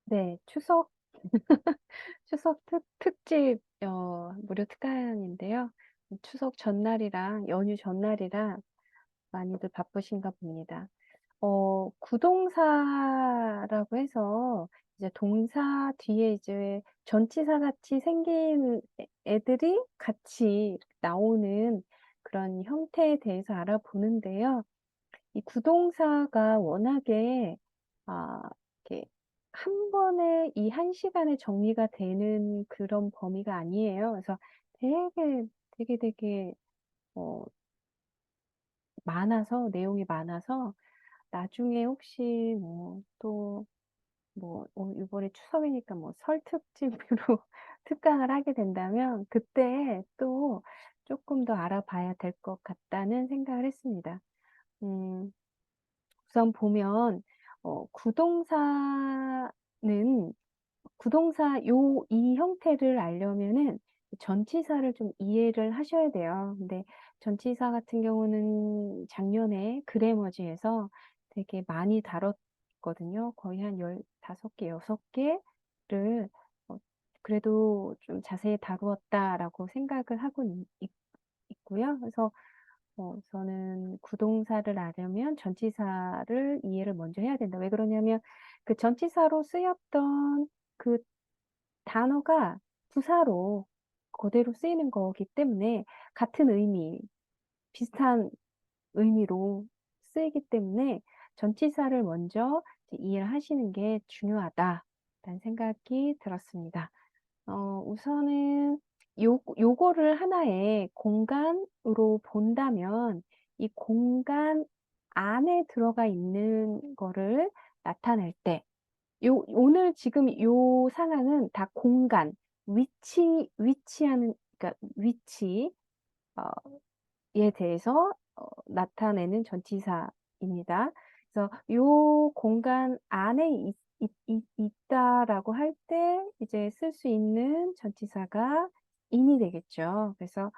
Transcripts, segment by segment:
네, 추석, 추석 특집, 무료 특강인데요. 추석 전날이랑 연휴 전날이라 많이들 바쁘신가 봅니다. 구동사라고 해서 이제 동사 뒤에 이제 전치사 같이 생긴 애들이 같이 나오는 그런 형태에 대해서 알아보는데요. 이 구동사가 워낙에 이렇게 한 번에 이 한 시간에 정리가 되는 그런 범위가 아니에요. 그래서 되게 어 많아서 내용이 많아서 나중에 혹시 뭐 또 이번에 추석이니까 뭐 설 특집으로 특강을 하게 된다면 그때 또 조금 더 알아봐야 될 것 같다는 생각을 했습니다. 음. 우선 보면 구동사는 구동사 이 형태를 알려면은 전치사를 좀 이해를 하셔야 돼요. 근데 전치사 같은 경우는 작년에 그래머지에서 되게 많이 다뤘거든요. 거의 한 15개, 6개를 그래도 좀 자세히 다루었다라고 생각을 하고 있고요. 그래서 저는 구동사를 알려면 전치사를 이해를 먼저 해야 된다. 왜 그러냐면 그 전치사로 쓰였던 그 단어가 부사로 그대로 쓰이는 거기 때문에 같은 의미, 비슷한 의미로 쓰이기 때문에 전치사를 먼저 이제 이해를 하시는 게 중요하다라는 생각이 들었습니다. 우선은 요거를 하나의 공간으로 본다면 이 공간 안에 들어가 있는 거를 나타낼 때 오늘 지금 요 상황은 다 공간, 위치하는 그러니까 위치 어 에 대해서 나타내는 전치사입니다. 그래서 요 공간 안에 있다라고 할 때 이제 쓸 수 있는 전치사가 in이 되겠죠. 그래서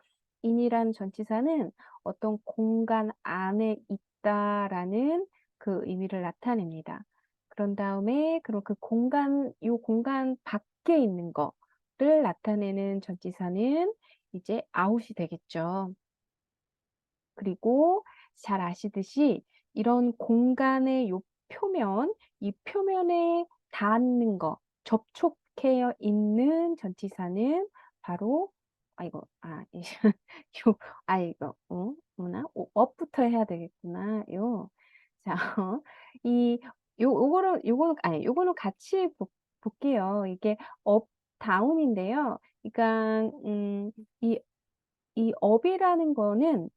in이란 전치사는 어떤 공간 안에 있다라는 그 의미를 나타냅니다. 그런 다음에 그럼 그 공간 요 공간 밖에 있는 거를 나타내는 전치사는 이제 out이 되겠죠. 그리고 잘 아시듯이 이런 공간의 요 표면, 이 표면에 닿는 거, 접촉해 있는 전치사는 바로 이 요 이거 뭐나 업부터 해야 되겠구나. 자 이 요거는 같이 볼게요. 이게 업, 다운인데요. 그러니까 이 업이라는 거는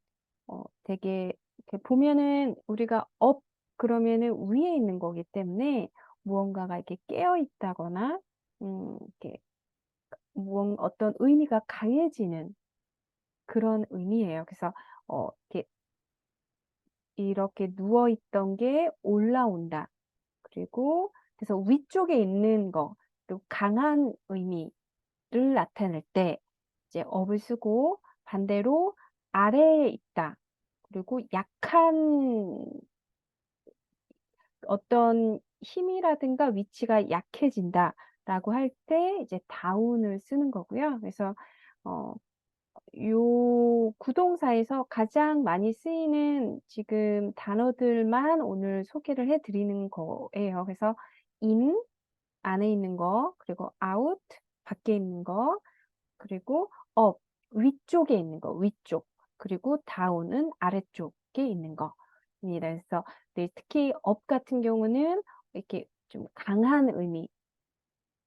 되게 이렇게 보면은 우리가 업 그러면은 위에 있는 거기 때문에 무언가가 이렇게 깨어 있다거나 이렇게 어떤 의미가 강해지는 그런 의미예요. 그래서 이렇게 누워 있던 게 올라온다. 그리고 그래서 위쪽에 있는 거, 또 강한 의미를 나타낼 때 이제 업을 쓰고 반대로 아래에 있다. 그리고 약한 어떤 힘이라든가 위치가 약해진다라고 할 때 이제 다운을 쓰는 거고요. 그래서 어 요 구동사에서 가장 많이 쓰이는 지금 단어들만 오늘 소개를 해 드리는 거예요. 그래서 in 안에 있는 거, 그리고 out 밖에 있는 거, 그리고 up 위쪽에 있는 거, 위쪽. 그리고 down은 아래쪽에 있는 거입니다. 그래서 네, 특히 up 같은 경우는 이렇게 좀 강한 의미,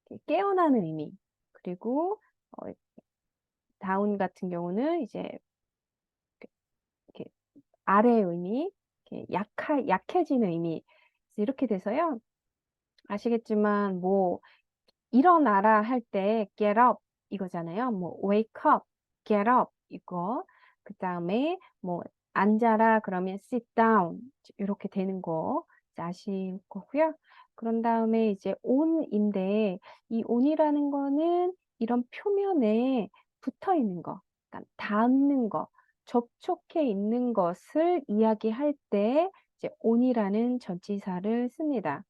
이렇게 깨어나는 의미. 그리고 down 같은 경우는 이제 이렇게 아래의 의미, 이렇게 약해지는 의미. 이렇게 돼서요. 아시겠지만 뭐 일어나라 할 때 get up 이거잖아요. 뭐 wake up, get up 이거. 그다음에 뭐 앉아라 그러면 sit down 이렇게 되는 거 이제 아실 거고요. 그런 다음에 이제 on인데 이 on이라는 거는 이런 표면에 붙어 있는 거, 그러니까 닿는 거, 접촉해 있는 것을 이야기할 때 이제 on이라는 전치사를 씁니다.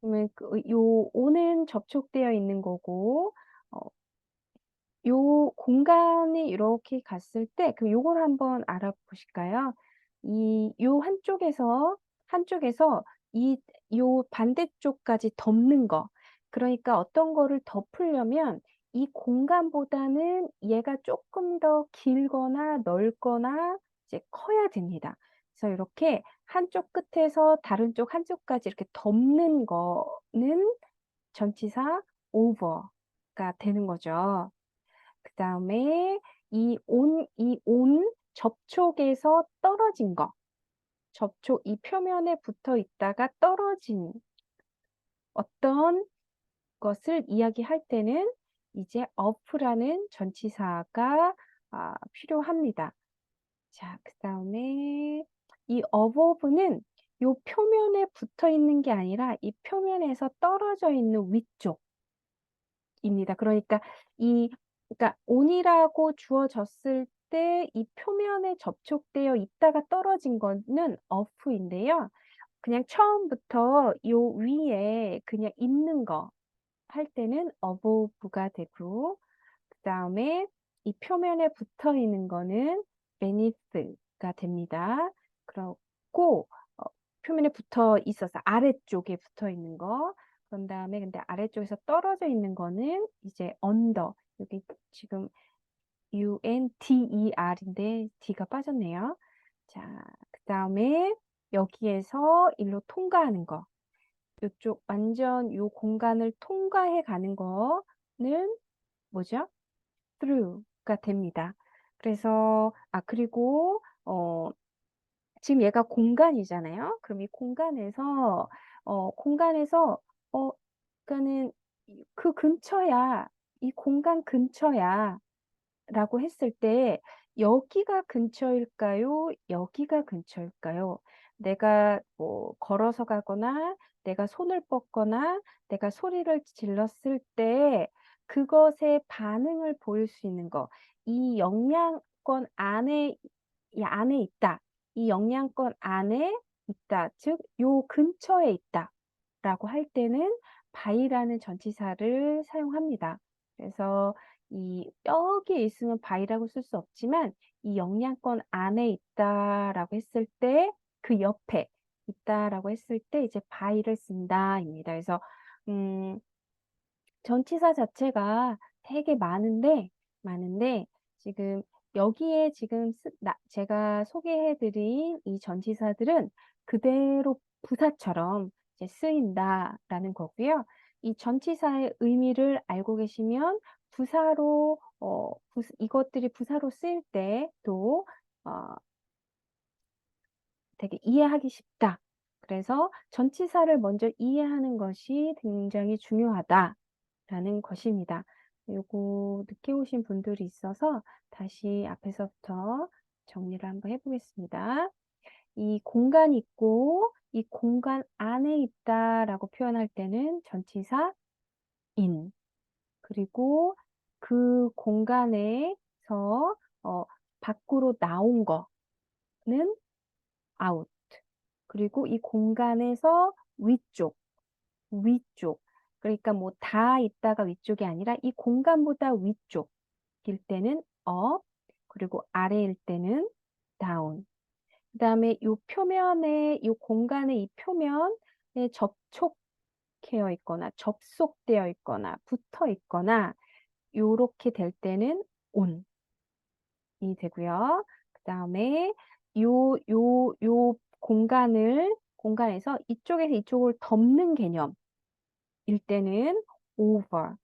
그러면 요 오는 접촉되어 있는 거고 어 요 공간이 이렇게 갔을 때 요걸 한번 알아보실까요? 요 한쪽에서 이 요 반대쪽까지 덮는 거. 그러니까 어떤 거를 덮으려면 이 공간보다는 얘가 쪼끔 더 길거나 넓거나 이제 커야 됩니다. 그래서 이렇게 한쪽 끝에서 다른 쪽 한쪽까지 이렇게 덮는 거는 전치사 over가 되는 거죠. 그다음에 이 온 접촉에서 떨어진 거, 이 표면에 붙어 있다가 떨어진 어떤 것을 이야기할 때는 이제 of라는 전치사가 필요합니다. 자, 그다음에 이 above는 요 표면에 붙어 있는 게 아니라 이 표면에서 떨어져 있는 위쪽 입니다. 그러니까 이 그러니까 on이라고 주어졌을 때 이 표면에 접촉되어 있다가 떨어진 거는 off인데요. 그냥 처음부터 요 위에 그냥 있는 거 할 때는 above가 되고, 그다음에 이 표면에 붙어 있는 거는 beneath가 됩니다. 그렇고 표면에 붙어 있어서 아래쪽에 붙어 있는 거. 그런 다음에 근데 아래쪽에서 떨어져 있는 거는 이제 under. 여기 지금 under인데 D가 빠졌네요. 자, 그다음에 여기에서 일로 통과하는 거. 요쪽 완전 요 공간을 통과해 가는 거는 뭐죠? through가 됩니다. 그래서 그리고 지금 얘가 공간이잖아요. 그럼 이 공간에서 어 그러니까는 그 근처야. 이 공간 근처야. 라고 했을 때 여기가 근처일까요? 여기가 근처일까요? 내가 뭐 걸어서 가거나 내가 손을 뻗거나 내가 소리를 질렀을 때 그것에 반응을 보일 수 있는 거. 이 영향권 안에 이 안에 있다. 이 영향권 안에 있다. 즉 요 근처에 있다라고 할 때는 by라는 전치사를 사용합니다. 그래서 이 여기에 있으면 by라고 쓸 수 없지만 이 영향권 안에 있다라고 했을 때 그 옆에 있다라고 했을 때 이제 by를 쓴다입니다. 그래서 음 전치사 자체가 되게 많은데 지금 여기에 지금 제가 소개해 드린 이 전치사들은 그대로 부사처럼 이제 쓰인다라는 거고요. 이 전치사의 의미를 알고 계시면 부사로 이것들이 부사로 쓰일 때도 어 되게 이해하기 쉽다. 그래서 전치사를 먼저 이해하는 것이 굉장히 중요하다라는 것입니다. 요거 늦게 오신 분들이 있어서 다시 앞에서부터 정리를 한번 해 보겠습니다. 이 공간이 있고 이 공간 안에 있다라고 표현할 때는 전치사 in, 그리고 그 공간에서 밖으로 나온 거는 out. 그리고 이 공간에서 위쪽. 그러니까 뭐 다 있다가 위쪽이 아니라 이 공간보다 위쪽일 때는 up, 그리고 아래일 때는 down. 그다음에 요 표면에 요 공간의 이 표면에 접촉되어 있거나 접속되어 있거나 붙어 있거나 요렇게 될 때는 on이 되고요. 그다음에 요 공간에서 이쪽에서 이쪽을 덮는 개념일 때는 over가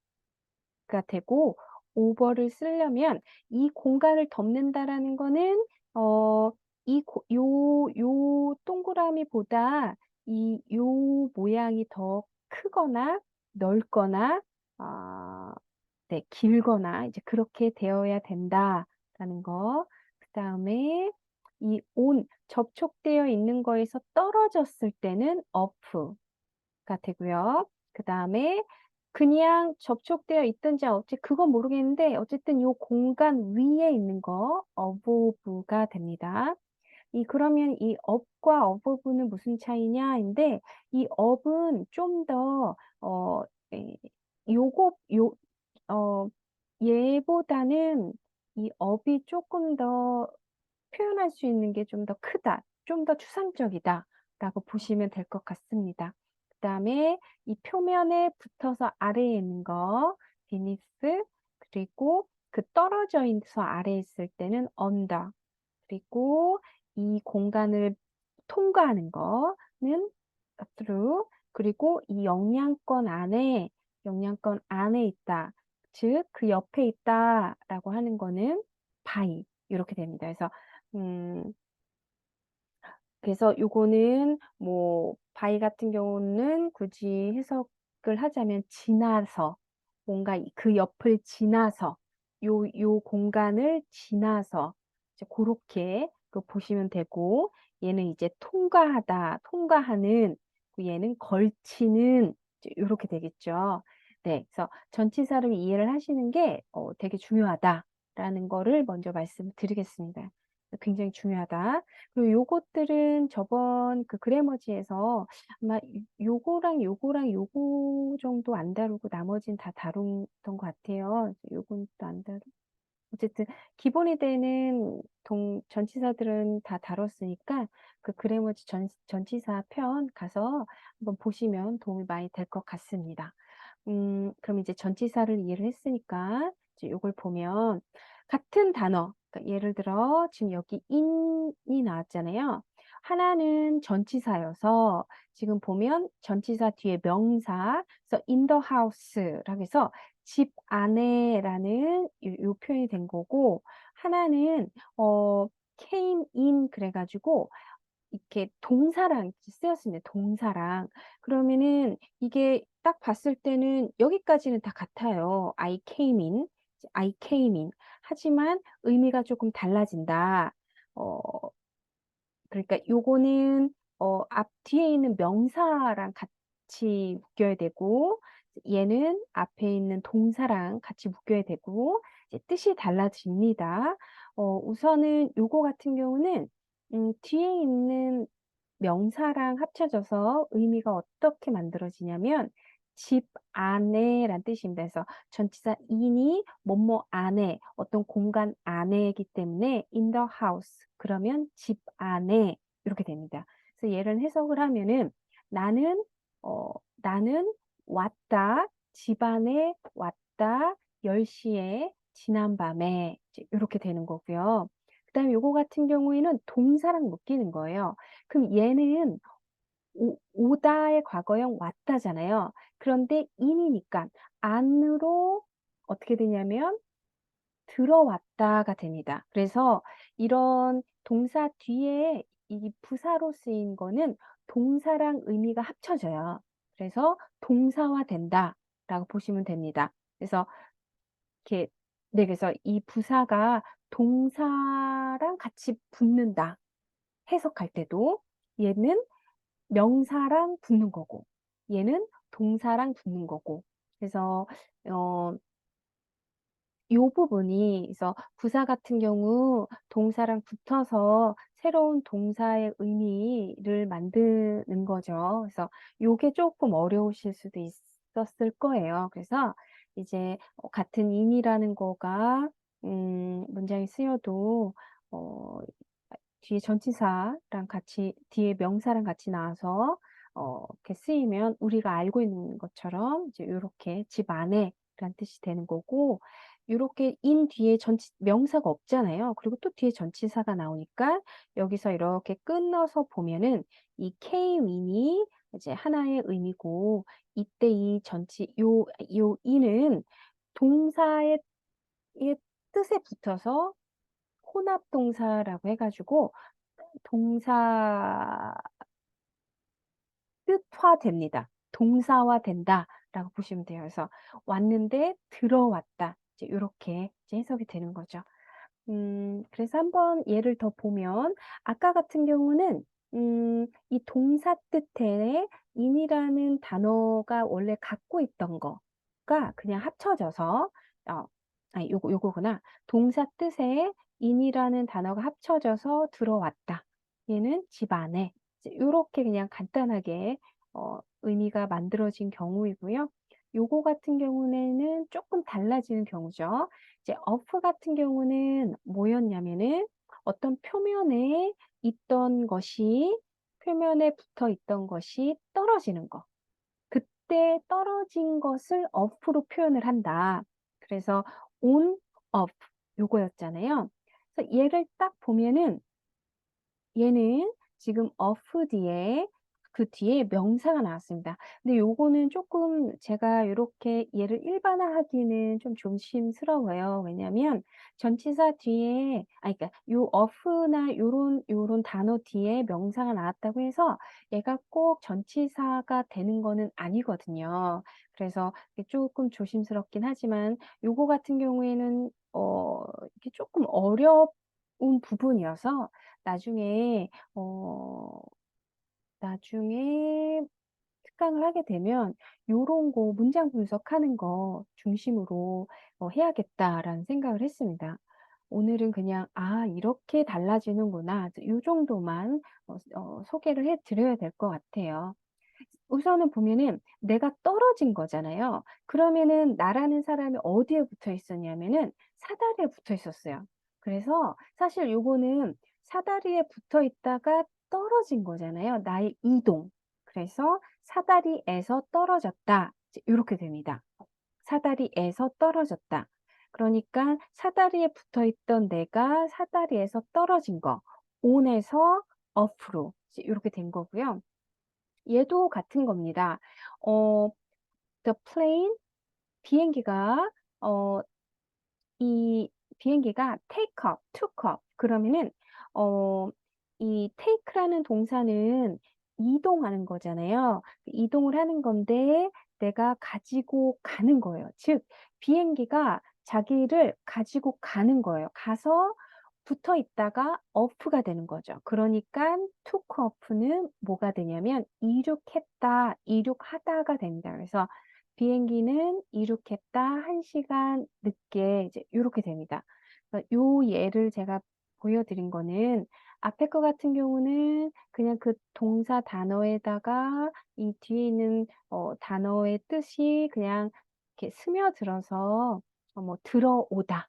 되고, over를 쓰려면 이 공간을 덮는다라는 거는 요 동그라미보다 요 모양이 더 크거나 넓거나 네, 길거나 이제 그렇게 되어야 된다라는 거. 그다음에 이 접촉되어 있는 거에서 떨어졌을 때는 off가 되고요. 그다음에 그냥 접촉되어 있든지 그건 모르겠는데 어쨌든 요 공간 위에 있는 거 above가 됩니다. 그러면 이 업과 어버브는 무슨 차이냐인데, 이 업은 좀 더, 에, 요거, 어, 얘보다는 이 업이 조금 더 표현할 수 있는 게 좀 더 크다, 좀 더 추상적이다라고 보시면 될 것 같습니다. 그다음에 이 표면에 붙어서 아래에 있는 거, beneath, 그리고 그 떨어져 있어 아래에 있을 때는 under, 그리고 이 공간을 통과하는 거는 through, 그리고 이 영양권 안에 있다, 즉 그 옆에 있다라고 하는 거는 by, 이렇게 됩니다. 음, 그래서 요거는 뭐 by 같은 경우는 굳이 해석을 하자면 지나서, 뭔가 그 옆을 지나서, 요 공간을 지나서 이제 고렇게 그 보시면 되고, 얘는 이제 통과하다, 통과하는, 얘는 걸치는, 이제 요렇게 되겠죠. 네, 그래서 전치사를 이해를 하시는 게 되게 중요하다라는 거를 먼저 말씀드리겠습니다. 굉장히 중요하다. 그리고 요것들은 저번 그 그래머지에서 아마 요거랑 요거 정도 안 다루고 나머지는 다 다뤘던 것 같아요. 요건 또 안 다루. 어쨌든 기본이 되는 전치사들은 다 다뤘으니까 그 그래머지 전치사 편 가서 한번 보시면 도움이 많이 될 것 같습니다. 그럼 이제 전치사를 이해를 했으니까 이제 요걸 보면 같은 단어, 그러니까 예를 들어 지금 여기 in이 나왔잖아요. 하나는 전치사여서 지금 보면 전치사 뒤에 명사, 그래서 in the house라고 해서 집 안에라는 요 표현이 된 거고, 하나는 came in 그래가지고 이렇게 동사랑 이렇게 쓰였습니다. 동사랑. 그러면은 이게 딱 봤을 때는 여기까지는 다 같아요. I came in. 하지만 의미가 조금 달라진다. 어, 그러니까 요거는 앞 뒤에 있는 명사랑 같이 묶여야 되고, 얘는 앞에 있는 동사랑 같이 묶여야 되고, 이제 뜻이 달라집니다. 우선은 요거 같은 경우는 뒤에 있는 명사랑 합쳐져서 의미가 어떻게 만들어지냐면 집 안에란 뜻입니다. 그래서 전치사 in이 뭐뭐 안에, 어떤 공간 안에이기 때문에 in the house, 그러면 집 안에, 이렇게 됩니다. 그래서 얘를 해석을 하면은 나는 나는 왔다, 집 안에 왔다, 10시에 지난밤에, 이렇게 되는 거고요. 그다음에 요거 같은 경우에는 동사랑 묶이는 거예요. 그럼 얘는 오다의 과거형 왔다잖아요. 그런데 in이니까 안으로 어떻게 되냐면 들어왔다가 됩니다. 그래서 이런 동사 뒤에 이 부사로 쓰인 거는 동사랑 의미가 합쳐져요. 그래서 동사화 된다라고 보시면 됩니다. 그래서 이렇게, 네, 그래서 이 부사가 동사랑 같이 붙는다. 해석할 때도 얘는 명사랑 붙는 거고, 얘는 동사랑 붙는 거고. 그래서 어, 요 부분이, 그래서 부사 같은 경우 동사랑 붙어서 새로운 동사의 의미를 만드는 거죠. 그래서 요게 조금 어려우실 수도 있었을 거예요. 그래서 이제 같은 in이라는 거가 문장에 쓰여도 어, 뒤에 전치사랑 같이, 뒤에 명사랑 같이 나와서 이렇게 쓰이면 우리가 알고 있는 것처럼 이제 이렇게 집 안에 라는 뜻이 되는 거고, 이렇게 in 뒤에 명사가 없잖아요. 그리고 또 뒤에 전치사가 나오니까 여기서 이렇게 끊어서 보면은 이 K-win이 이제 하나의 의미고, 이때 요 in은 동사의 이 뜻에 붙어서 혼합동사라고 해가지고 동사 뜻화됩니다. 동사화된다라고 보시면 돼요. 그래서 왔는데 들어왔다. 이제 이렇게 이제 해석이 되는 거죠. 그래서 한번 예를 더 보면 아까 같은 경우는 이 동사 뜻에 in이라는 단어가 원래 갖고 있던 거가 그냥 합쳐져서 아니 요거구나. 동사 뜻에 in이라는 단어가 합쳐져서 들어왔다. 얘는 집 안에. 이제 요렇게 그냥 간단하게 의미가 만들어진 경우이고요. 요거 같은 경우에는 쪼끔 달라지는 경우죠. 이제 of 같은 경우는 뭐였냐면은 어떤 표면에 있던 것이 표면에 붙어 있던 것이 떨어지는 거. 그때 떨어진 것을 off로 표현을 한다. 그래서 on, off 요거였잖아요. 그래서 얘를 딱 보면은 얘는 지금 of 뒤에 그 뒤에 명사가 나왔습니다. 근데 요거는 쪼끔 제가 요렇게 얘를 일반화하기는 좀 조심스러워요. 왜냐하면 전치사 뒤에 그러니까 요 of나 요런 단어 뒤에 명사가 나왔다고 해서 얘가 꼭 전치사가 되는 거는 아니거든요. 그래서 이게 쪼끔 조심스럽긴 하지만 요거 같은 경우에는 이게 쪼끔 어려운 부분이어서 나중에 어 나중에 특강을 하게 되면 요런 거 문장 분석하는 거 중심으로 '해야겠다.'라는 생각을 했습니다. 오늘은 그냥 '아 이렇게 달라지는구나.' 이제 요 정도만 소개를 해 드려야 될 것 같아요. 우선은 보면은 내가 떨어진 거잖아요. 그러면은 나라는 사람이 어디에 붙어 있었냐면은 사다리에 붙어 있었어요. 그래서 사실 요거는 사다리에 붙어 있다가 떨어진 거잖아요. 나의 이동. 그래서 사다리에서 떨어졌다. 이제 요렇게 됩니다. 사다리에서 떨어졌다. 그러니까 사다리에 붙어 있던 내가 사다리에서 떨어진 거. on에서 off로 이제 요렇게 된 거고요. 얘도 같은 겁니다. 어 the plane 비행기가 어 이 비행기가 take off, took off 그러면은 어 이 take라는 동사는 이동하는 거잖아요. 이동을 하는 건데 내가 가지고 가는 거예요. 즉 비행기가 자기를 가지고 가는 거예요. 가서 붙어 있다가 off가 되는 거죠. 그러니깐 took off는 뭐가 되냐면 이륙했다, 이륙하다가 됩니다. 그래서 비행기는 이륙했다 1 시간 늦게 이제 요렇게 됩니다. 요 예를 제가 보여 드린 거는 앞에 거 같은 경우는 그냥 그 동사 단어에다가 이 뒤에 있는 단어의 뜻이 그냥 이렇게 스며들어서 뭐 들어오다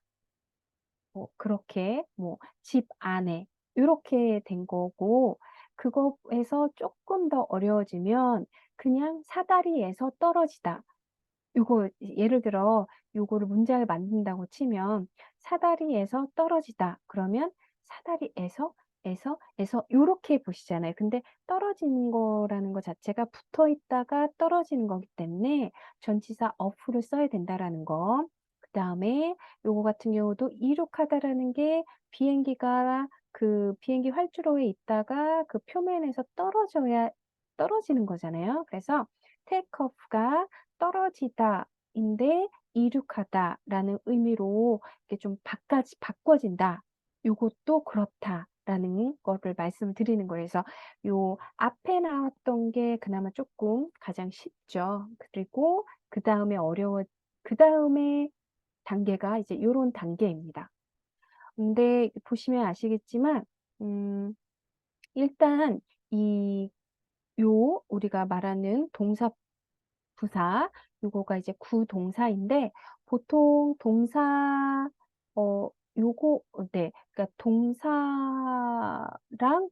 뭐 그렇게 뭐 집 안에 요렇게 된 거고 그거에서 쪼끔 더 어려워지면 그냥 사다리에서 떨어지다. 요거 예를 들어 요거를 문장을 만든다고 치면 "사다리에서 떨어지다." 그러면 사다리에서 에서 요렇게 보시잖아요. 근데 떨어지는 거라는 거 자체가 붙어 있다가 떨어지는 거기 때문에 전치사 of를 써야 된다라는 거. 그다음에 요거 같은 경우도 이륙하다라는 게 비행기가 그 비행기 활주로에 있다가 그 표면에서 떨어지는 거잖아요. 그래서 take off가 떨어지다인데 이륙하다라는 의미로 이렇게 좀 바꿔진다. 요것도 그렇다라는 거를 말씀을 드리는 거예요. 그래서 요 앞에 나왔던 게 그나마 쪼끔 가장 쉽죠. 그리고 그다음에 단계가 이제 요런 단계입니다. 근데 보시면 아시겠지만 음 일단 이 우리가 말하는 동사 부사 요거가 이제 구동사인데 보통 동사 어 네. 그러니까 동사랑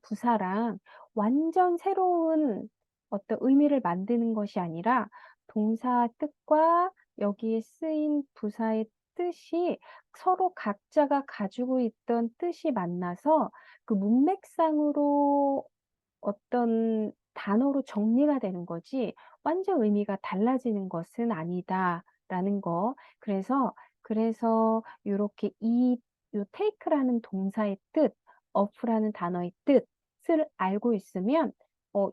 부사랑 완전 새로운 어떤 의미를 만드는 것이 아니라 동사 뜻과 여기에 쓰인 부사의 뜻이 서로 각자가 가지고 있던 뜻이 만나서 그 문맥상으로 어떤 단어로 정리가 되는 거지 완전 의미가 달라지는 것은 아니다라는 거. 그래서 요렇게 요 take라는 동사의 뜻, off라는 단어의 뜻을 알고 있으면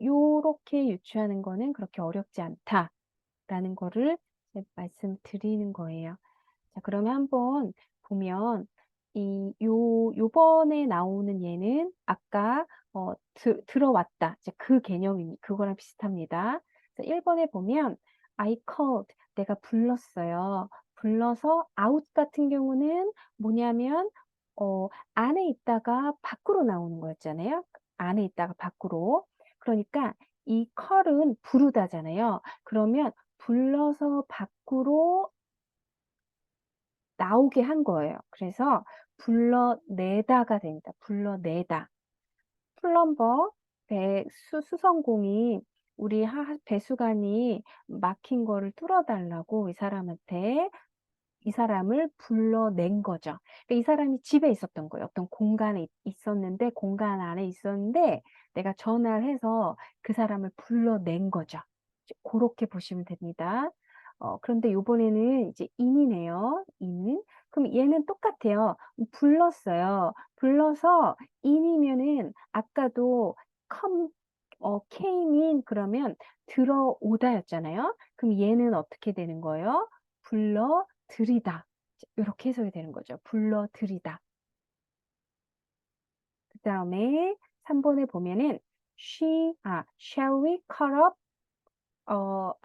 요렇게 유추하는 거는 그렇게 어렵지 않다라는 거를 이제 말씀드리는 거예요. 자 그러면 한번 보면 요번에 나오는 얘는 아까 들어왔다. 이제 그 개념이 그거랑 비슷합니다. 그래서 1 번에 보면 I called 내가 불렀어요. 불러서 out 같은 경우는 뭐냐면 안에 있다가 밖으로 나오는 거였잖아요. 안에 있다가 밖으로. 그러니까 이 call은 부르다잖아요. 그러면 불러서 밖으로 나오게 한 거예요. 그래서 불러내다가 됩니다. 불러내다. 플럼버, 수성공이 우리 배수관이 막힌 거를 뚫어달라고 이 사람을 불러낸 거죠. 그러니까 이 사람이 집에 있었던 거예요. 어떤 공간에 있었는데, 공간 안에 있었는데, 내가 전화를 해서 그 사람을 불러낸 거죠. 그렇게 보시면 됩니다. 그런데 요번에는 이제 인이네요. 인. 그럼 얘는 똑같아요. 불렀어요. 불러서 인이면은 아까도 came in 그러면 들어오다였잖아요. 그럼 얘는 어떻게 되는 거예요? 불러들이다. 이렇게 해석이 되는 거죠. 불러들이다. 그 다음에 3번에 보면은 shall we call up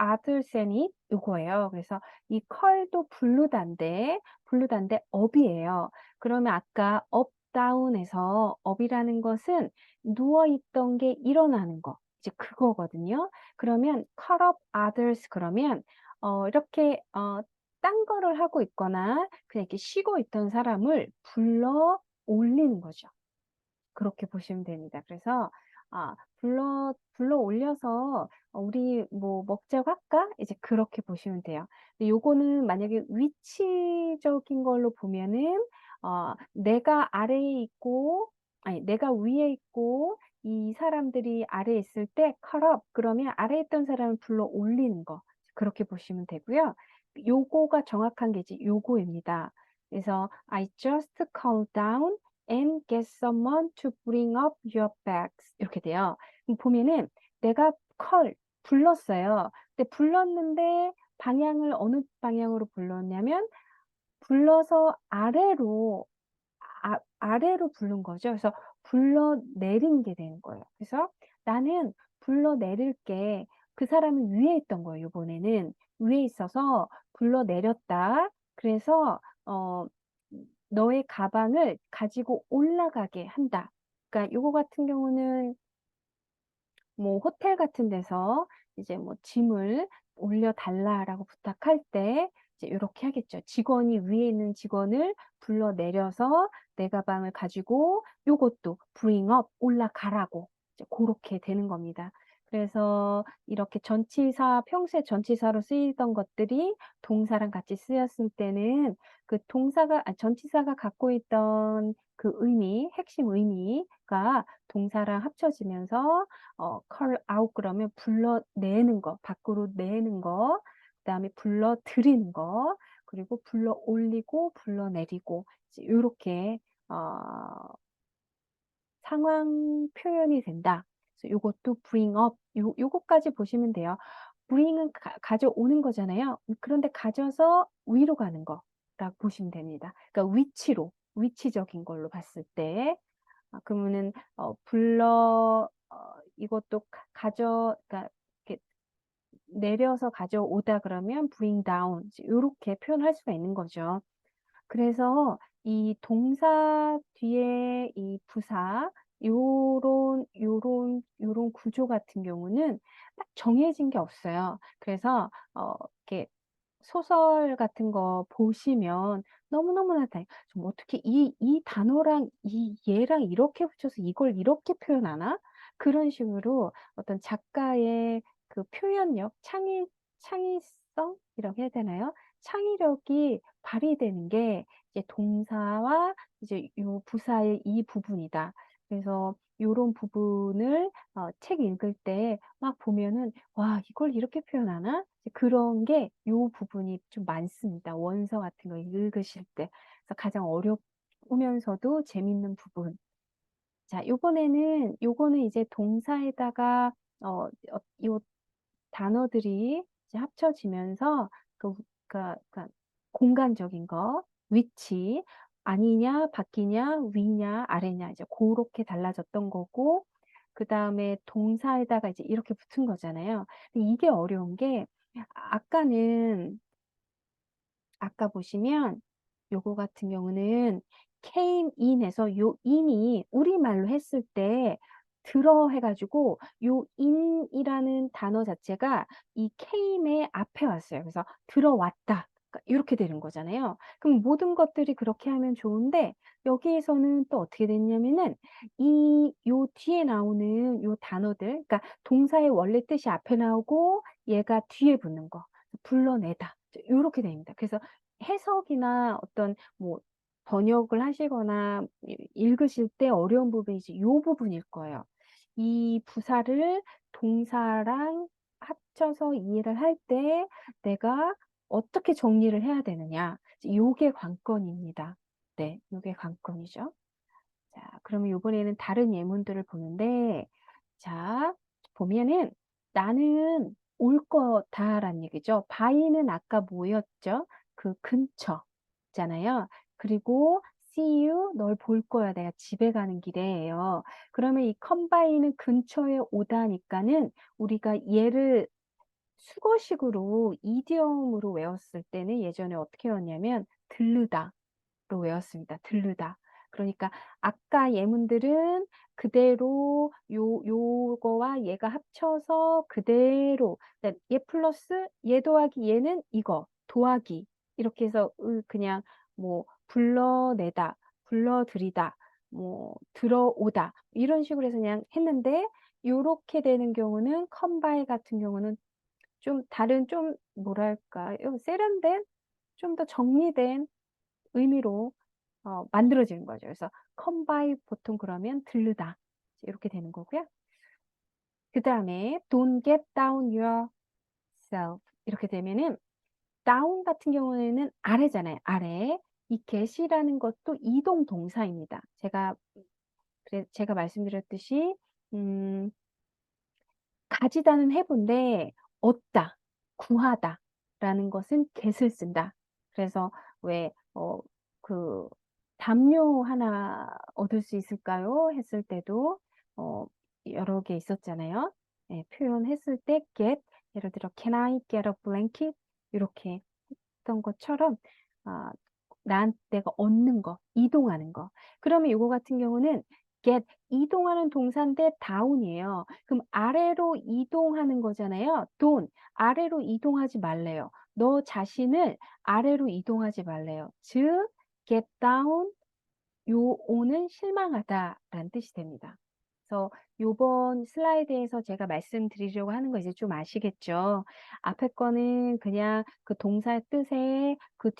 others and it? 이거예요. 그래서 이 call도 부르다인데 up이에요. 그러면 아까 up, down에서 up이라는 것은 누워있던 게 일어나는 거. 이제 그거거든요. 그러면 call up others 그러면 이렇게 딴 거를 하고 있거나 그냥 이렇게 쉬고 있던 사람을 불러 올리는 거죠. 그렇게 보시면 됩니다. 그래서 불러 올려서 우리 뭐 먹자고 할까? 이제 그렇게 보시면 돼요. 근데 요거는 만약에 위치적인 걸로 보면은 내가 아래에 있고 아니 내가 위에 있고 이 사람들이 아래에 있을 때 call up 그러면 아래에 있던 사람을 불러 올리는 거 그렇게 보시면 되고요. 요거가 정확한 게 이제 요거입니다. 그래서 I just called down and get someone to bring up your bags. 이렇게 돼요. 보면은 내가 불렀어요. 근데 불렀는데 방향을 어느 방향으로 불렀냐면 불러서 아래로 부른 거죠. 그래서 불러내린 게 되는 거예요. 그래서 나는 불러내릴게. 그 사람은 위에 있던 거예요. 이번에는 위에 있어서 불러내렸다. 그래서 너의 가방을 가지고 올라가게 한다. 그러니까 요거 같은 경우는 뭐 호텔 같은 데서 이제 뭐 짐을 올려달라라고 부탁할 때 이제 요렇게 하겠죠. 직원이 위에 있는 직원을 불러내려서 내 가방을 가지고 요것도 bring up 올라가라고 이제 고렇게 되는 겁니다. 그래서 이렇게 평소에 전치사로 쓰이던 것들이 동사랑 같이 쓰였을 때는 그 전치사가 갖고 있던 그 핵심 의미가 동사랑 합쳐지면서 call out 그러면 불러내는 거, 밖으로 내는 거, 그다음에 불러들이는 거, 그리고 불러 올리고 불러내리고 이제 요렇게 상황 표현이 된다. 그래서 요것도 bring up 요거까지 보시면 돼요. bring은 가져오는 거잖아요. 그런데 가져서 위로 가는 거라고 보시면 됩니다. 그러니까 위치적인 걸로 봤을 때 그러면은 이것도 그러니까 이렇게 내려서 가져오다 그러면 bring down 요렇게 표현할 수가 있는 거죠. 그래서 이 동사 뒤에 이 부사 요런 구조 같은 경우는 딱 정해진 게 없어요. 그래서 이렇게 소설 같은 거 보시면 너무너무나 좀 어떻게 이 단어랑 얘랑 이렇게 붙여서 이걸 이렇게 표현하나? 그런 식으로 어떤 작가의 그 표현력, 창의성이라고 해야 되나요? 창의력이 발휘되는 게 이제 동사와 이제 요 부사의 이 부분이다. 그래서 요런 부분을 책 읽을 때 막 보면은 '와 이걸 이렇게 표현하나?' 그런 게 요 부분이 좀 많습니다. 원서 같은 거 읽으실 때. 그래서 가장 어렵으면서도 재밌는 부분. 자 요거는 이제 동사에다가 요 단어들이 이제 합쳐지면서 그러니까 공간적인 거, 위치, 아니냐, 밖이냐, 위냐, 아래냐 이제 고렇게 달라졌던 거고 그다음에 동사에다가 이제 이렇게 붙은 거잖아요. 근데 이게 어려운 게 아까는 아까 보시면 요거 같은 경우는 came in에서 요 in이 우리말로 했을 때 들어 해가지고 요 in이라는 단어 자체가 이 came의 앞에 왔어요. 그래서 들어왔다. 그러니까 이렇게 되는 거잖아요. 그럼 모든 것들이 그렇게 하면 좋은데 여기에서는 또 어떻게 됐냐면은 요 뒤에 나오는 요 단어들, 그러니까 동사의 원래 뜻이 앞에 나오고 얘가 뒤에 붙는 거, 불러내다. 요렇게 됩니다. 그래서 해석이나 어떤 뭐 번역을 하시거나 읽으실 때 어려운 부분이 이제 요 부분일 거예요. 이 부사를 동사랑 합쳐서 이해를 할 때 내가 어떻게 정리를 해야 되느냐. 요게 관건입니다. 네, 요게 관건이죠. 자, 그러면 이번에는 다른 예문들을 보는데, 자, 보면은 나는 올 거다라는 얘기죠. by는 아까 뭐였죠? 그 근처잖아요. 그리고 see you, 널 볼 거야. 내가 집에 가는 길에예요. 그러면 이 come by는 근처에 오다니까는 우리가 얘를 수거식으로 이디엄으로 외웠을 때는 예전에 어떻게 외웠냐면 들르다. 로 외웠습니다. 들르다. 그러니까 아까 예문들은 그대로 요거와 얘가 합쳐서 그대로 그러니까 얘 플러스 얘 더하기 얘는 이거 더하기 이렇게 해서 그냥 뭐 불러내다, 불러들이다, 뭐 들어오다 이런 식으로 해서 그냥 했는데 요렇게 되는 경우는 컴바이 같은 경우는 좀 다른 좀 뭐랄까요? 세련된 좀 더 정리된 의미로 만들어지는 거죠. 그래서 come by 보통 그러면 들르다 이렇게 되는 거고요. 그 다음에 don't get down yourself 이렇게 되면은 down 같은 경우에는 아래잖아요. 아래. 이 get이라는 것도 이동 동사입니다. 제가 말씀드렸듯이 음, 가지다는 해본데 얻다, 구하다라는 것은 get을 쓴다. 그래서 왜 그 담요 하나 얻을 수 있을까요? 했을 때도 어, 여러 개 있었잖아요. 예, 표현했을 때 get 예를 들어 can I get a blanket 이렇게 했던 것처럼 아, 내가 얻는 거, 이동하는 거. 그러면 이거 같은 경우는 get 이동하는 동사인데 down이에요. 그럼 아래로 이동하는 거잖아요. don't 아래로 이동하지 말래요. 너 자신을 아래로 이동하지 말래요. 즉 get down 요 오는 실망하다라는 뜻이 됩니다. 그래서 요번 슬라이드에서 제가 말씀드리려고 하는 거 이제 좀 아시겠죠? 앞에 거는 그냥 그 동사의 뜻에 그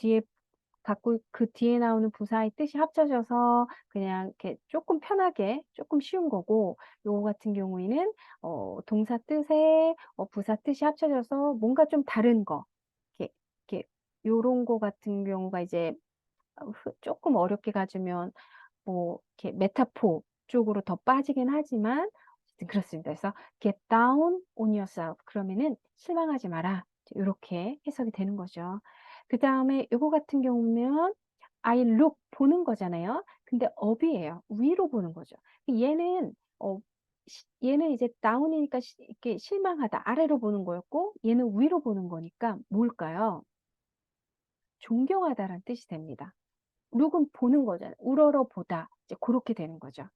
뒤에 나오는 부사의 뜻이 합쳐져서 그냥 이렇게 조금 편하게 조금 쉬운 거고 요거 같은 경우에는 동사 뜻에 부사 뜻이 합쳐져서 뭔가 좀 다른 거 이렇게 요런 거 같은 경우가 이제 조금 어렵게 가지면 뭐 이렇게 메타포 쪽으로 더 빠지긴 하지만 어쨌든 그렇습니다. 그래서 get down on yourself 그러면은 실망하지 마라. 이렇게 해석이 되는 거죠. 그 다음에 이거 같은 경우는 I look 보는 거잖아요. 근데 up이에요. 위로 보는 거죠. 얘는 얘는 이제 down이니까 이렇게 실망하다 아래로 보는 거였고 얘는 위로 보는 거니까 뭘까요? 존경하다라는 뜻이 됩니다. 룩은 보는 거잖아요. 우러러 보다. 이제 그렇게 되는 거죠.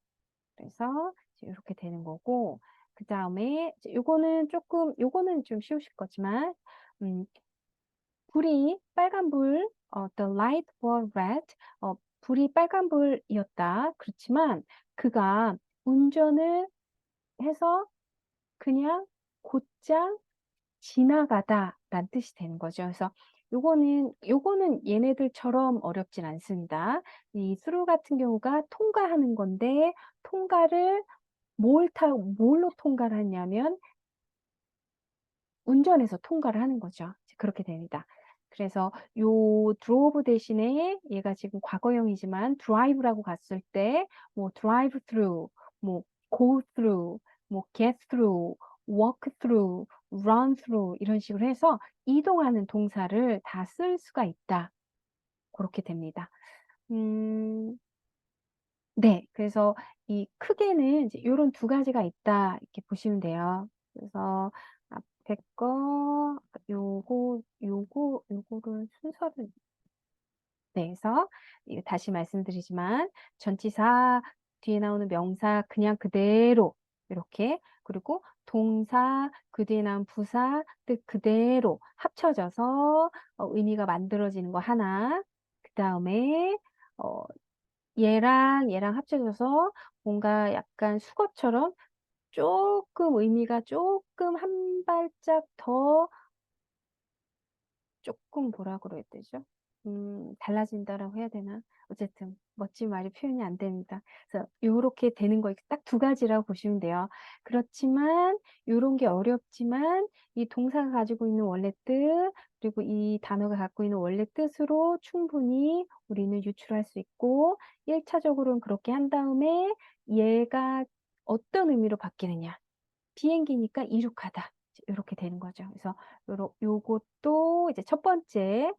그래서 이렇게 되는 거고, 그 다음에 요거는 좀 쉬우실 거지만, 음, 불이 빨간불, the light was red, 불이 빨간불이었다. 그렇지만 그가 운전을 해서 그냥 곧장 지나가다라는 뜻이 되는 거죠. 그래서 요거는 얘네들처럼 어렵진 않습니다. 이 through 같은 경우가 통과하는 건데 통과를 뭘로 통과를 하냐면 운전해서 통과를 하는 거죠. 그렇게 됩니다. 그래서 요 drove 대신에 얘가 지금 과거형이지만 drive라고 갔을 때 뭐 drive through, 뭐 go through, 뭐 get through, walk through, run through 이런 식으로 해서 이동하는 동사를 다 쓸 수가 있다. 그렇게 됩니다. 음, 네. 그래서 이 크게는 이제 요런 두 가지가 있다. 이렇게 보시면 돼요. 그래서 앞에 거, 요거를 순서를 내서 다시 말씀드리지만 전치사 뒤에 나오는 명사 그냥 그대로 이렇게. 그리고 동사, 그 뒤에 나온 부사, 뜻 그대로 합쳐져서 의미가 만들어지는 거 하나. 그 다음에 어, 얘랑 합쳐져서 뭔가 약간 수거처럼 조금 의미가 조금 한 발짝 더 조금 뭐라 그래야 되죠? 달라진다라고 해야 되나? 어쨌든 멋진 말이 표현이 안 됩니다. 그래서 요렇게 되는 거 딱 두 가지라고 보시면 돼요. 그렇지만 요런 게 어렵지만 이 동사가 가지고 있는 원래 뜻 그리고 이 단어가 갖고 있는 원래 뜻으로 충분히 우리는 유출할 수 있고 1차적으로는 그렇게 한 다음에 얘가 어떤 의미로 바뀌느냐. 비행기니까 이륙하다. 이렇게 되는 거죠. 그래서 요것도 이제 첫 번째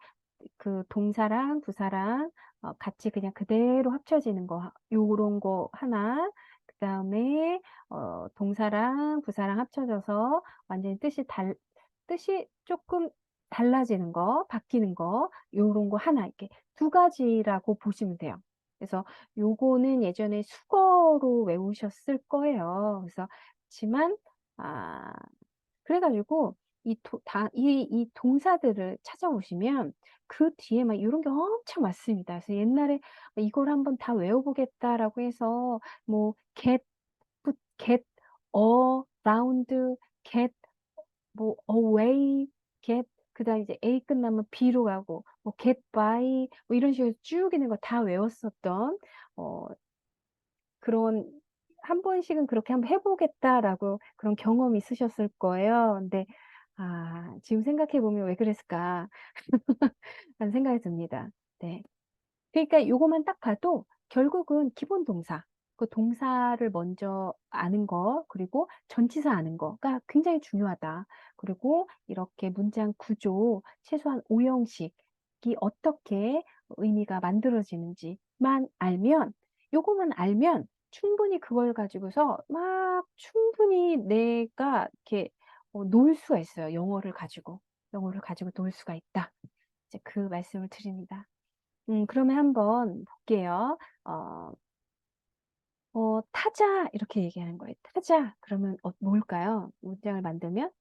그 동사랑 부사랑 같이 그냥 그대로 합쳐지는 거, 요런 거 하나. 그 다음에 동사랑 부사랑 합쳐져서 완전히 뜻이 조금 달라지는 거, 바뀌는 거, 요런 거 하나 이렇게 두 가지라고 보시면 돼요. 그래서 요거는 예전에 수거로 외우셨을 거예요. 그래서 그렇지만 아, 그래가지고 이 동사들을 찾아보시면 그 뒤에 막 이런 게 엄청 많습니다. 그래서 옛날에 이걸 한번 다 외워보겠다라고 해서 뭐 get around, get 뭐 away, get 그다음 이제 A 끝나면 B로 가고 뭐 get by 뭐 이런 식으로 쭉 있는 거 다 외웠었던 어, 그런 한 번씩은 그렇게 한번 해보겠다라고 그런 경험이 있으셨을 거예요. 근데 지금 생각해 보면 왜 그랬을까? 라는 생각이 듭니다. 네. 그러니까 요거만 딱 봐도 결국은 기본 동사, 그 동사를 먼저 아는 거, 그리고 전치사 아는 거가 굉장히 중요하다. 그리고 이렇게 문장 구조, 최소한 5형식이 어떻게 의미가 만들어지는지만 알면, 요거만 알면 충분히 그걸 가지고서 막 충분히 내가 이렇게 놀 수가 있어요. 영어를 가지고. 영어를 가지고 놀 수가 있다. 이제 그 말씀을 드립니다. 그러면 한번 볼게요. 어, 타자, 이렇게 얘기하는 거예요. 타자. 그러면 뭘까요? 문장을 만들면?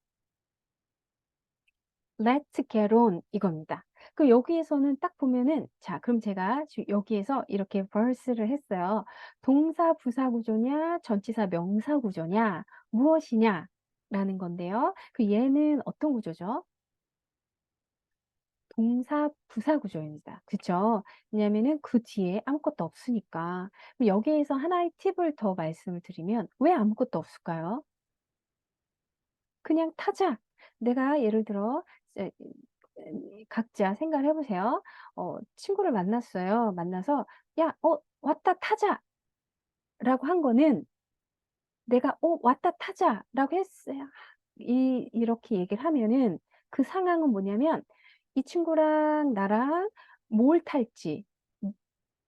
Let's get on 이겁니다. 그럼 여기에서는 딱 보면은, 자, 그럼 제가 지금 여기에서 이렇게 verse를 했어요. 동사, 부사 구조냐, 전치사, 명사 구조냐, 무엇이냐, 라는 건데요. 그 얘는 어떤 구조죠? 동사 부사 구조입니다. 그쵸? 왜냐면은 그 뒤에 아무것도 없으니까. 그럼 여기에서 하나의 팁을 더 말씀을 드리면 왜 아무것도 없을까요? 그냥 타자. 내가 예를 들어 에, 각자 생각을 해보세요. 친구를 만났어요. 만나서 야, 왔다 타자. 라고 한 거는 내가 왔다 타자라고 했어요. 이렇게 얘기를 하면은 그 상황은 뭐냐면 이 친구랑 나랑 뭘 탈지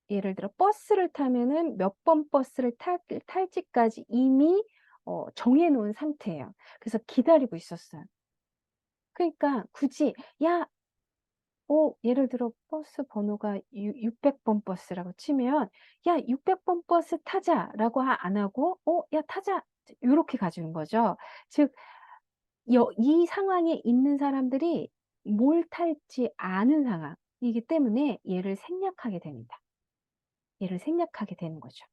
예를 들어 버스를 타면은 몇 번 버스를 탈지까지 이미 정해 놓은 상태예요. 그래서 기다리고 있었어요. 그러니까 굳이 야, 예를 들어 버스 번호가 600번 버스라고 치면 야, 600번 버스 타자라고 안 하고 야, 타자. 이렇게 가주는 거죠. 즉, 이 상황에 있는 사람들이 뭘 탈지 아는 상황이기 때문에 얘를 생략하게 됩니다. 얘를 생략하게 되는 거죠.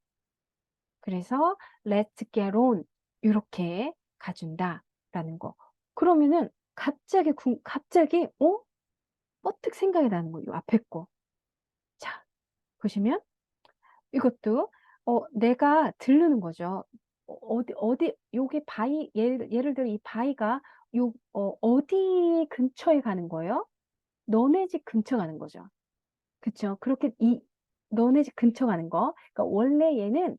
그래서 let's get on 이렇게 가준다라는 거. 그러면은 갑자기 뻗뜩 생각이 나는 거예요. 앞에 거. 자, 보시면 이것도 내가 들르는 거죠. 어디 요게 바위 예를 들어 이 바위가 어디 근처에 가는 거예요? 너네 집 근처 가는 거죠. 그쵸? 그렇게 너네 집 근처 가는 거. 그러니까 원래 얘는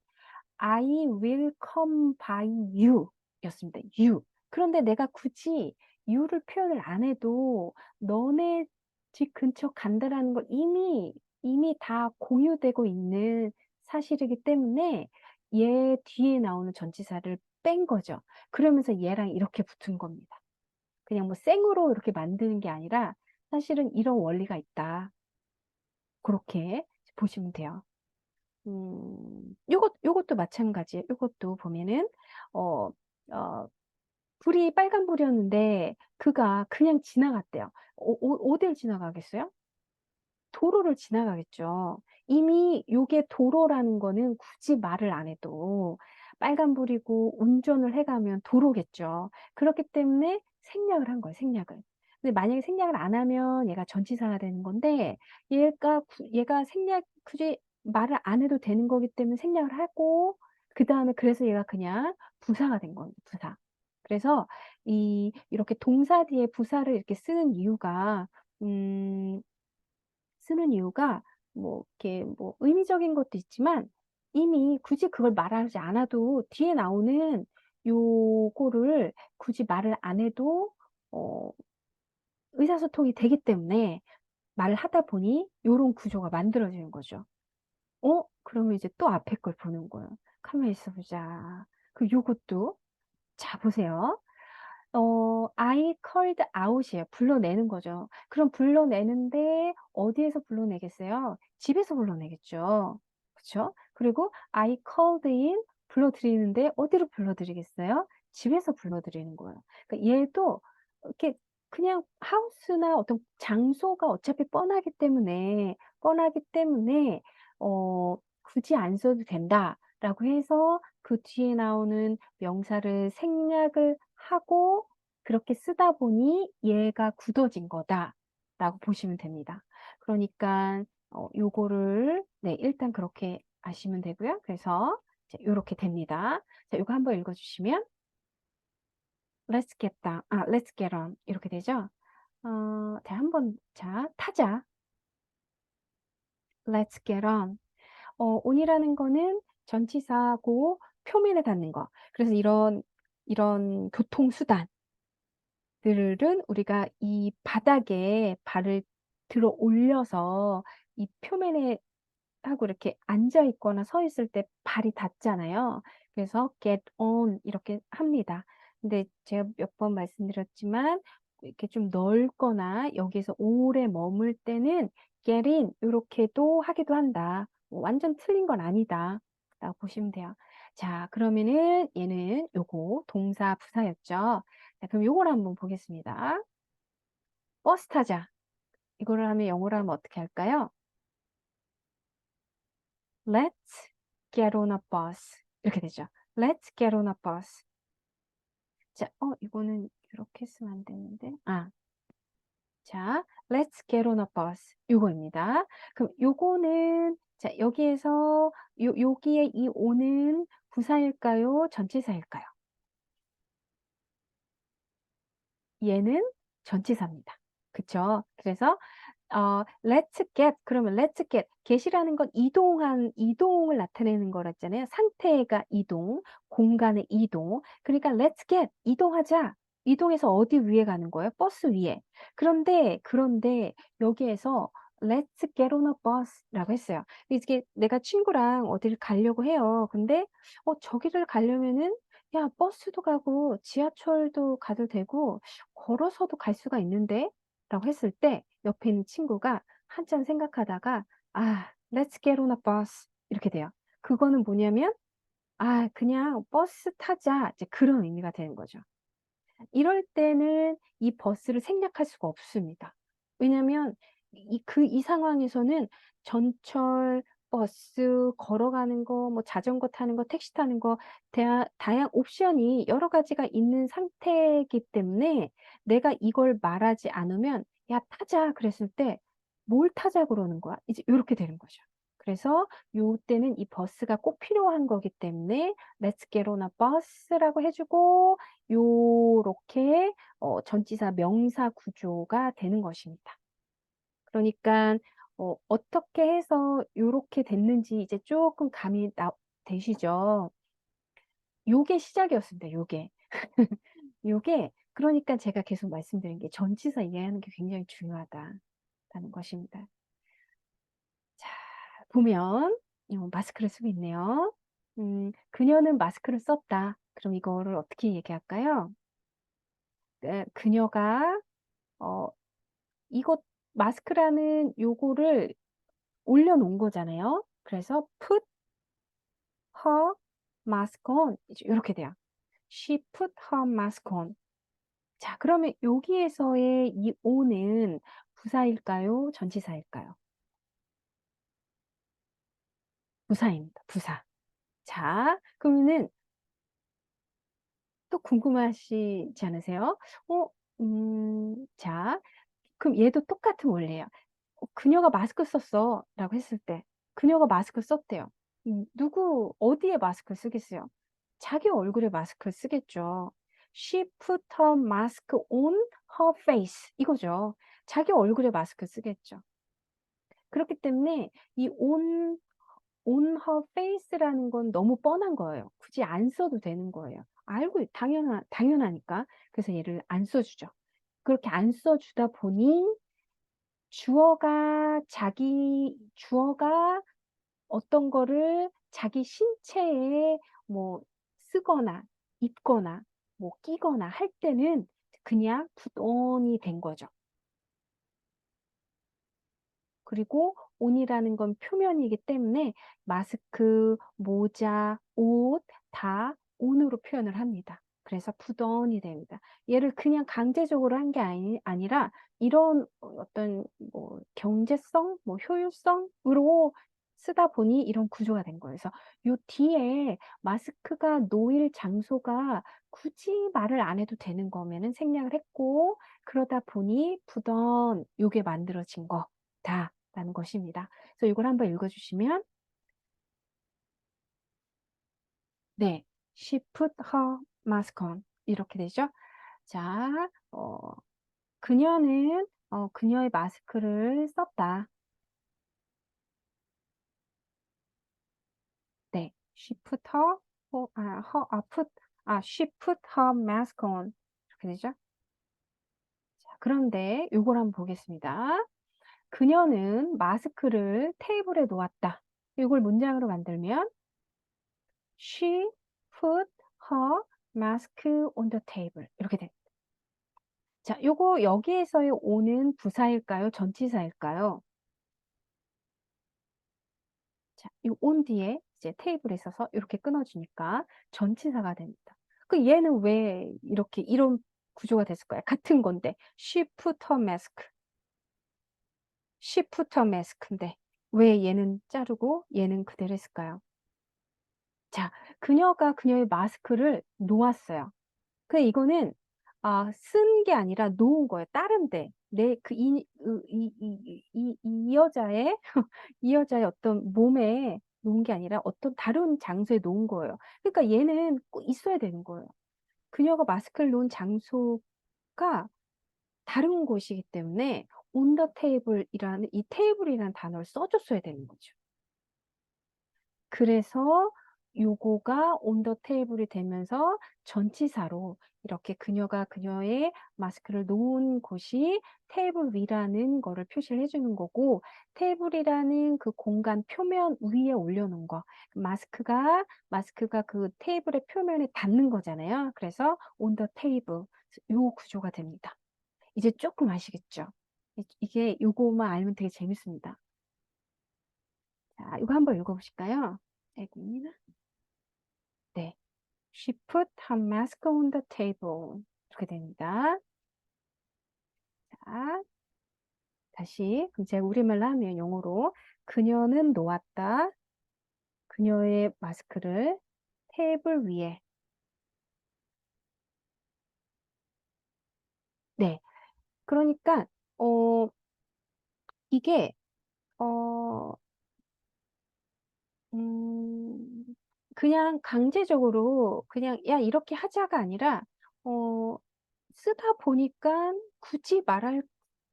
I will come by you 였습니다. you. 그런데 내가 굳이 you를 표현을 안 해도 너네 집 근처 간다라는 걸 이미 다 공유되고 있는 사실이기 때문에 얘 뒤에 나오는 전치사를 뺀 거죠. 그러면서 얘랑 이렇게 붙은 겁니다. 그냥 뭐 생으로 이렇게 만드는 게 아니라 사실은 이런 원리가 있다. 그렇게 보시면 돼요. 요것도 마찬가지예요. 요것도 보면은, 어, 어, 불이 빨간 불이었는데, 그가 그냥 지나갔대요. 어딜 지나가겠어요? 도로를 지나가겠죠. 이미 요게 도로라는 거는 굳이 말을 안 해도 빨간불이고 운전을 해가면 도로겠죠. 그렇기 때문에 생략을 한 거예요, 생략을. 근데 만약에 생략을 안 하면 얘가 전치사가 되는 건데, 얘가 생략, 굳이 말을 안 해도 되는 거기 때문에 생략을 하고, 그 다음에 그래서 얘가 그냥 부사가 된 겁니다, 부사. 그래서 이렇게 동사 뒤에 부사를 이렇게 음, 쓰는 이유가 뭐 이렇게 뭐 의미적인 것도 있지만 이미 굳이 그걸 말하지 않아도 뒤에 나오는 요거를 굳이 말을 안 해도 어, 의사소통이 되기 때문에 말을 하다 보니 요런 구조가 만들어지는 거죠. 그러면 이제 또 앞에 걸 보는 거예요. 가만히 있어 보자. 그 요것도 자 보세요. I called out이에요. 불러내는 거죠. 그럼 불러내는데 어디에서 불러내겠어요? 집에서 불러내겠죠. 그렇죠? 그리고 I called in 불러드리는데 어디로 불러드리겠어요? 집에서 불러드리는 거예요. 그러니까 얘도 이렇게 그냥 하우스나 어떤 장소가 어차피 뻔하기 때문에 굳이 안 써도 된다라고 해서 그 뒤에 나오는 명사를 생략을 하고 그렇게 쓰다 보니 얘가 굳어진 거다라고 보시면 됩니다. 그러니까 요거를 네, 일단 그렇게 아시면 되고요. 그래서 이렇게 됩니다. 자, 요거 한번 읽어주시면 let's get on 이렇게 되죠. 자, 자, 타자. let's get on. on이라는 거는 전치사고 표면에 닿는 거. 그래서 이런 교통수단 들은 우리가 이 바닥에 발을 들어 올려서 이 표면에 하고 이렇게 앉아 있거나 서 있을 때 발이 닿잖아요. 그래서 get on 이렇게 합니다. 근데 제가 몇 번 말씀드렸지만 이렇게 좀 넓거나 여기서 오래 머물 때는 get in 이렇게도 하기도 한다. 뭐 완전 틀린 건 아니다. 라고 보시면 돼요. 자, 그러면은 얘는 요거 동사 부사였죠. 자, 그럼 요걸 한번 보겠습니다. 버스 타자. 이거를 하면 영어로 하면 어떻게 할까요? Let's get on a bus. 이렇게 되죠. Let's get on a bus. 자, 이거는 이렇게 쓰면 안 되는데. 자, let's get on a bus. 요거입니다. 그럼 요거는, 자, 여기에 이 on은 부사일까요? 전치사일까요? 얘는 전치사입니다. 그쵸? 그래서 let's get 그러면 let's get이라는 건 이동을 나타내는 거랬잖아요. 상태가 이동, 공간의 이동. 그러니까 let's get 이동하자. 이동해서 어디 위에 가는 거예요? 버스 위에. 그런데 여기에서 let's get on a bus라고 했어요. 이게 내가 친구랑 어디를 가려고 해요. 근데 저기를 가려면은 야, 버스도 가고 지하철도 가도 되고 걸어서도 갈 수가 있는데 라고 했을 때 옆에 있는 친구가 한참 생각하다가 let's get on a bus 이렇게 돼요. 그거는 뭐냐면 그냥 버스 타자 이제 그런 의미가 되는 거죠. 이럴 때는 이 버스를 생략할 수가 없습니다. 왜냐하면 이 상황에서는 전철, 버스, 걸어가는 거, 뭐 자전거 타는 거, 택시 타는 거, 다양 옵션이 여러 가지가 있는 상태이기 때문에 내가 이걸 말하지 않으면 야, 타자 그랬을 때 뭘 타자 그러는 거야? 이제 이렇게 되는 거죠. 그래서 요 때는 이 버스가 꼭 필요한 거기 때문에 Let's get on a bus라고 해주고 요렇게 전치사 명사 구조가 되는 것입니다. 그러니까 어떻게 해서 요렇게 됐는지 이제 조금 감이 되시죠? 요게 시작이었습니다. 요게. 요게 그러니까 제가 계속 말씀드린 게 전치사 이해하는 게 굉장히 중요하다라는 것입니다. 자, 보면 마스크를 쓰고 있네요. 그녀는 마스크를 썼다. 그럼 이거를 어떻게 얘기할까요? 그녀가 어, 이것 마스크라는 요거를 올려놓은 거잖아요. 그래서 put her mask on. 이렇게 돼요. She put her mask on. 자, 그러면 여기에서의 이 on은 부사일까요? 전치사일까요? 부사입니다. 부사. 자, 그러면은 또 궁금하시지 않으세요? 어, 자, 그럼 얘도 똑같은 원리예요. 그녀가 마스크 썼어 라고 했을 때 그녀가 마스크 썼대요. 누구 어디에 마스크 쓰겠어요? 자기 얼굴에 마스크 쓰겠죠. She put her mask on her face 이거죠. 자기 얼굴에 마스크 쓰겠죠. 그렇기 때문에 이 on her face라는 건 너무 뻔한 거예요. 굳이 안 써도 되는 거예요. 알고 당연하니까. 그래서 얘를 안 써주죠. 그렇게 안 써주다 보니 주어가 어떤 거를 자기 신체에 뭐 쓰거나 입거나 뭐 끼거나 할 때는 그냥 put on이 된 거죠. 그리고 on이라는 건 표면이기 때문에 마스크, 모자, 옷 다 on으로 표현을 합니다. 그래서 put on이 됩니다. 얘를 그냥 강제적으로 한 게 아니라 이런 어떤 뭐 경제성, 뭐 효율성으로 쓰다 보니 이런 구조가 된 거예요. 그래서 요 뒤에 마스크가 놓일 장소가 굳이 말을 안 해도 되는 거면은 생략을 했고 그러다 보니 put on 요게 만들어진 거다. 라는 것입니다. 그래서 이걸 한번 읽어주시면 네, she put her mask on 이렇게 되죠. 자, 그녀는 그녀의 마스크를 썼다. 네, she put her mask on 이렇게 되죠. 자, 그런데 이걸 한번 보겠습니다. 그녀는 마스크를 테이블에 놓았다. 이걸 문장으로 만들면 She put her mask on the table. 이렇게 됩니다. 자, 요거 여기에서의 on은 부사일까요? 전치사일까요? 자, 이 on 뒤에 이제 테이블에 있어서 이렇게 끊어주니까 전치사가 됩니다. 그 얘는 왜 이렇게 이런 구조가 됐을까요? 같은 건데 she put her mask. she put her mask인데 왜 얘는 자르고 얘는 그대로 했을까요? 자, 그녀가 그녀의 마스크를 놓았어요. 이거는 쓴 게 아니라 놓은 거예요. 다른 데. 이 여자의 이 여자의 어떤 몸에 놓은 게 아니라 어떤 다른 장소에 놓은 거예요. 그러니까 얘는 꼭 있어야 되는 거예요. 그녀가 마스크를 놓은 장소가 다른 곳이기 때문에 on the table이라는 이 테이블이라는 단어를 써줬어야 되는 거죠. 그래서 요거가 on the table이 되면서 전치사로 이렇게 그녀가 그녀의 마스크를 놓은 곳이 테이블 위라는 거를 표시를 해주는 거고 테이블이라는 그 공간 표면 위에 올려놓은 거 마스크가 그 테이블의 표면에 닿는 거잖아요. 그래서 on the table 요 구조가 됩니다. 이제 조금 아시겠죠? 이게 요거만 알면 되게 재밌습니다. 자, 이거 한번 읽어보실까요? 아이고입니다. 네. She put her mask on the table. 이렇게 됩니다. 자, 다시. 그럼 제가 우리말로 하면 영어로 그녀는 놓았다. 그녀의 마스크를 테이블 위에. 네. 그러니까 이게 어, 음, 그냥 강제적으로 그냥 야 이렇게 하자가 아니라 어, 쓰다 보니까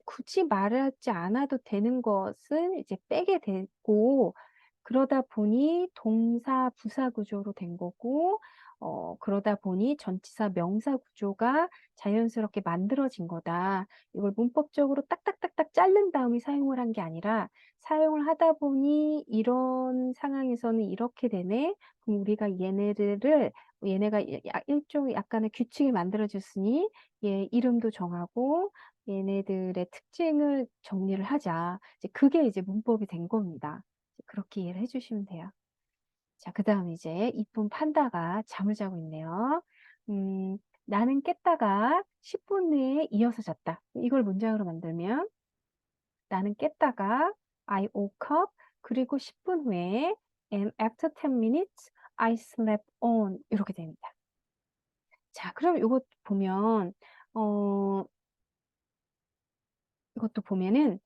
굳이 말하지 않아도 되는 것을 이제 빼게 되고, 그러다 보니 동사, 부사 구조로 된 거고, 그러다 보니 전치사, 명사 구조가 자연스럽게 만들어진 거다. 이걸 문법적으로 딱딱딱딱 자른 다음에 사용을 한 게 아니라, 사용을 하다 보니 이런 상황에서는 이렇게 되네. 그럼 우리가 얘네가 일종의 약간의 규칙이 만들어졌으니, 얘 이름도 정하고, 얘네들의 특징을 정리를 하자. 이제 그게 이제 문법이 된 겁니다. 그렇게 이해를 해주시면 돼요. 자, 그 다음 이제 이쁜 판다가 잠을 자고 있네요. 나는 깼다가 10분 후에 이어서 잤다. 이걸 문장으로 만들면 나는 깼다가 I woke up 그리고 10분 후에 and after 10 minutes I slept on 이렇게 됩니다. 자, 그럼 이것 보면 어 이것도 보면은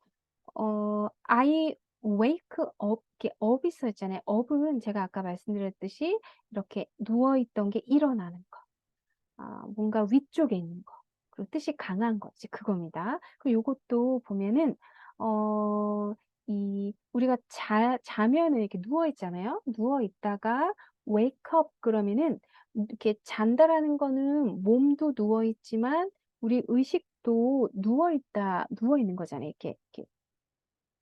I wake up 이렇게 up이 써 있잖아요. up은 제가 아까 말씀드렸듯이 이렇게 누워 있던 게 일어나는 거. 뭔가 위쪽에 있는 거. 그리고 뜻이 강한 거, 이제 그겁니다. 그리고 요것도 보면은, 어, 우리가 자면은 이렇게 누워 있잖아요. 누워 있다가 wake up 그러면은, 이렇게 잔다라는 거는 몸도 누워 있지만, 우리 의식도 누워 있는 거잖아요. 이렇게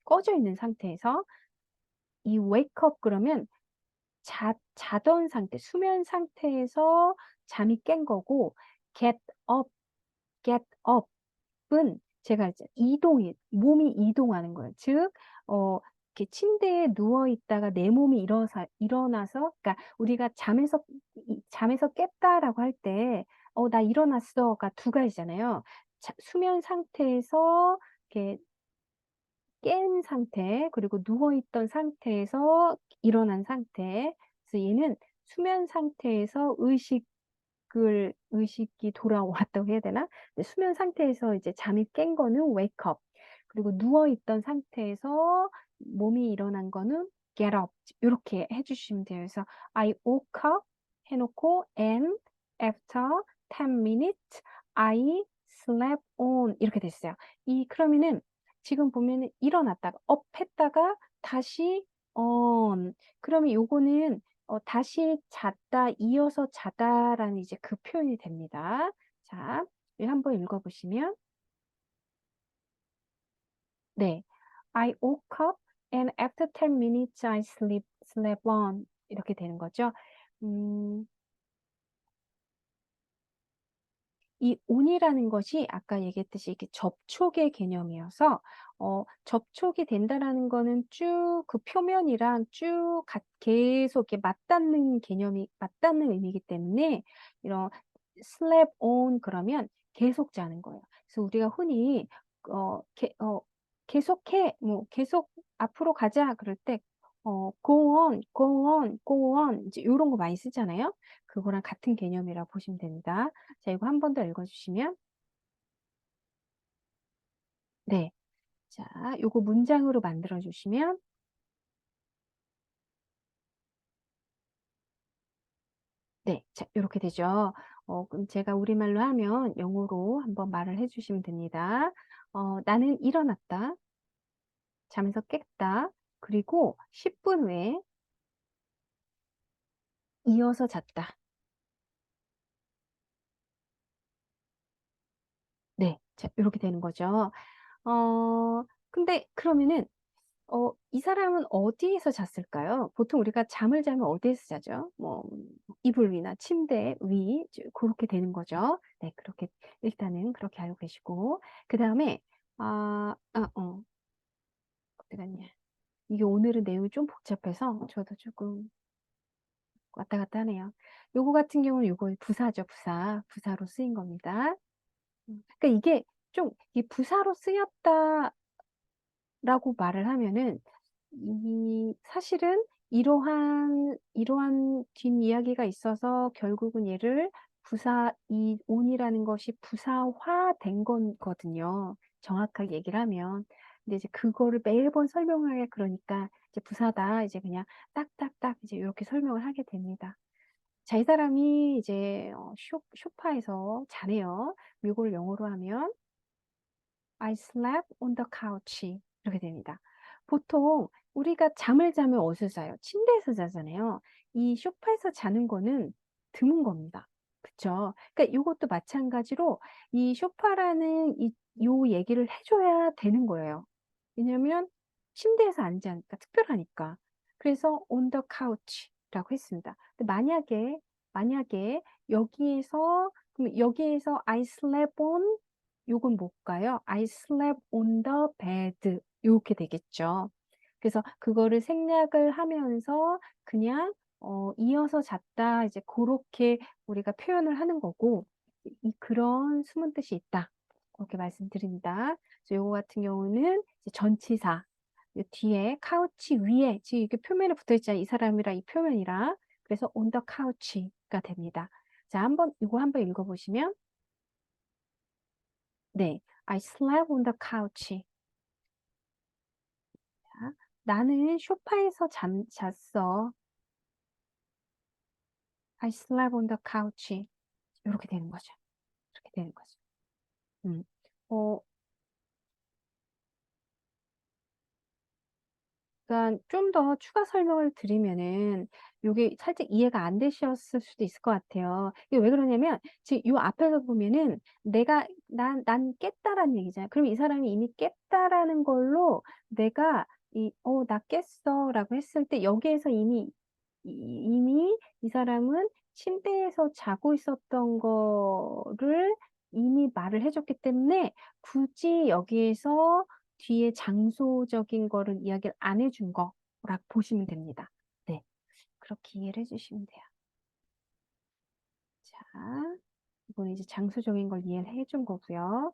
꺼져 있는 상태에서. 이 wake up 그러면 자던 상태, 수면 상태에서 잠이 깬 거고, get up, get up은 제가 이제 몸이 이동하는 거예요. 즉, 이렇게 침대에 누워 있다가 내 몸이 일어나서, 그러니까 우리가 잠에서 깼다라고 할 때, 나 일어났어가 두 가지잖아요. 수면 상태에서 이렇게 깬 상태, 그리고 누워있던 상태에서 일어난 상태. 그래서 얘는 수면 상태에서 의식이 돌아왔다고 해야 되나? 근데 수면 상태에서 이제 잠이 깬 거는 wake up. 그리고 누워있던 상태에서 몸이 일어난 거는 get up. 이렇게 해주시면 돼요. 그래서 I woke up 해놓고 and after 10 minutes I slept on 이렇게 됐어요. 그러면은 지금 보면은 일어났다가 업 했다가 다시 그러면 요거는 다시 잤다, 이어서 자다라는 이제 그 표현이 됩니다. 자, 이거 한번 읽어보시면, 네. I woke up and after 10 minutes I slept on. 이렇게 되는 거죠. 음, 이 on이라는 것이 아까 얘기했듯이 이렇게 접촉의 개념이어서 접촉이 된다라는 거는 쭉 그 표면이랑 계속 이렇게 맞닿는 의미이기 때문에 이런 slap on 그러면 계속 자는 거예요. 그래서 우리가 흔히 계속해 뭐 계속 앞으로 가자 그럴 때 go on, go on, go on 이제 이런 거 많이 쓰잖아요. 그거랑 같은 개념이라고 보시면 됩니다. 자, 이거 한 번 더 읽어주시면, 네. 자, 요거 문장으로 만들어주시면, 네. 자, 이렇게 되죠. 그럼 제가 우리말로 하면 영어로 한번 말을 해주시면 됩니다. 나는 일어났다. 잠에서 깼다. 그리고 10분 후에 이어서 잤다. 네. 자, 이렇게 되는 거죠. 근데 그러면은 이 사람은 어디에서 잤을까요? 보통 우리가 잠을 자면 어디에서 자죠? 뭐, 이불 위나 침대 위, 그렇게 되는 거죠. 네, 그렇게, 일단은 그렇게 알고 계시고. 그 다음에, 어디 갔냐. 이게 오늘은 내용이 좀 복잡해서 저도 조금 왔다 갔다 하네요. 요거 같은 경우는 요거 부사죠, 부사. 부사로 쓰인 겁니다. 그러니까 이게 좀, 이 부사로 쓰였다 라고 말을 하면은 사실은 이러한 뒷이야기가 있어서 결국은 얘를 이 온이라는 것이 부사화된 거거든요. 정확하게 얘기를 하면. 근데 이제 그거를 매번 설명하게 그러니까 이제 부사다 이제 그냥 딱딱딱 이제 이렇게 설명을 하게 됩니다. 자, 이 사람이 이제 소파에서 자네요. 이걸 영어로 하면 I slept on the couch. 이렇게 됩니다. 보통 우리가 잠을 자면 어디서 자요? 침대에서 자잖아요. 이 소파에서 자는 거는 드문 겁니다. 그쵸? 그러니까 이것도 마찬가지로 이 소파라는 요 얘기를 해줘야 되는 거예요. 왜냐면 침대에서 안 자니까 특별하니까. 그래서 on the couch라고 했습니다. 근데 만약에 여기에서 I slept on 요건 뭘까요? I slept on the bed. 이렇게 되겠죠. 그래서 그거를 생략을 하면서 그냥 이어서 잤다. 이제 그렇게 우리가 표현을 하는 거고, 그런 숨은 뜻이 있다. 그렇게 말씀드립니다. 그래서 요거 같은 경우는 이제 전치사. 요 뒤에 카우치 위에 지금 이렇게 표면에 붙어 있잖아요. 이 사람이랑 이 표면이랑. 그래서 on the couch가 됩니다. 자, 이거 한번 읽어보시면, 네. I slept on the couch. 자, 나는 소파에서 잤어. I slept on the couch. 이렇게 되는 거죠. 이렇게 되는 거죠. 음. 어, 그러니까 좀 더 추가 설명을 드리면은 요게 살짝 이해가 안 되셨을 수도 있을 것 같아요. 이게 왜 그러냐면 지금 요 앞에서 보면은 난 깼다라는 얘기잖아요. 그럼 이 사람이 이미 깼다라는 걸로 내가 나 깼어라고 했을 때 여기에서 이미 이 사람은 침대에서 자고 있었던 거를 이미 말을 해줬기 때문에 굳이 여기에서 뒤에 장소적인 거를 이야기를 안 해준 거라고 보시면 됩니다. 네, 그렇게 이해를 해주시면 돼요. 자, 이거는 이제 장소적인 걸 이해를 해준 거고요.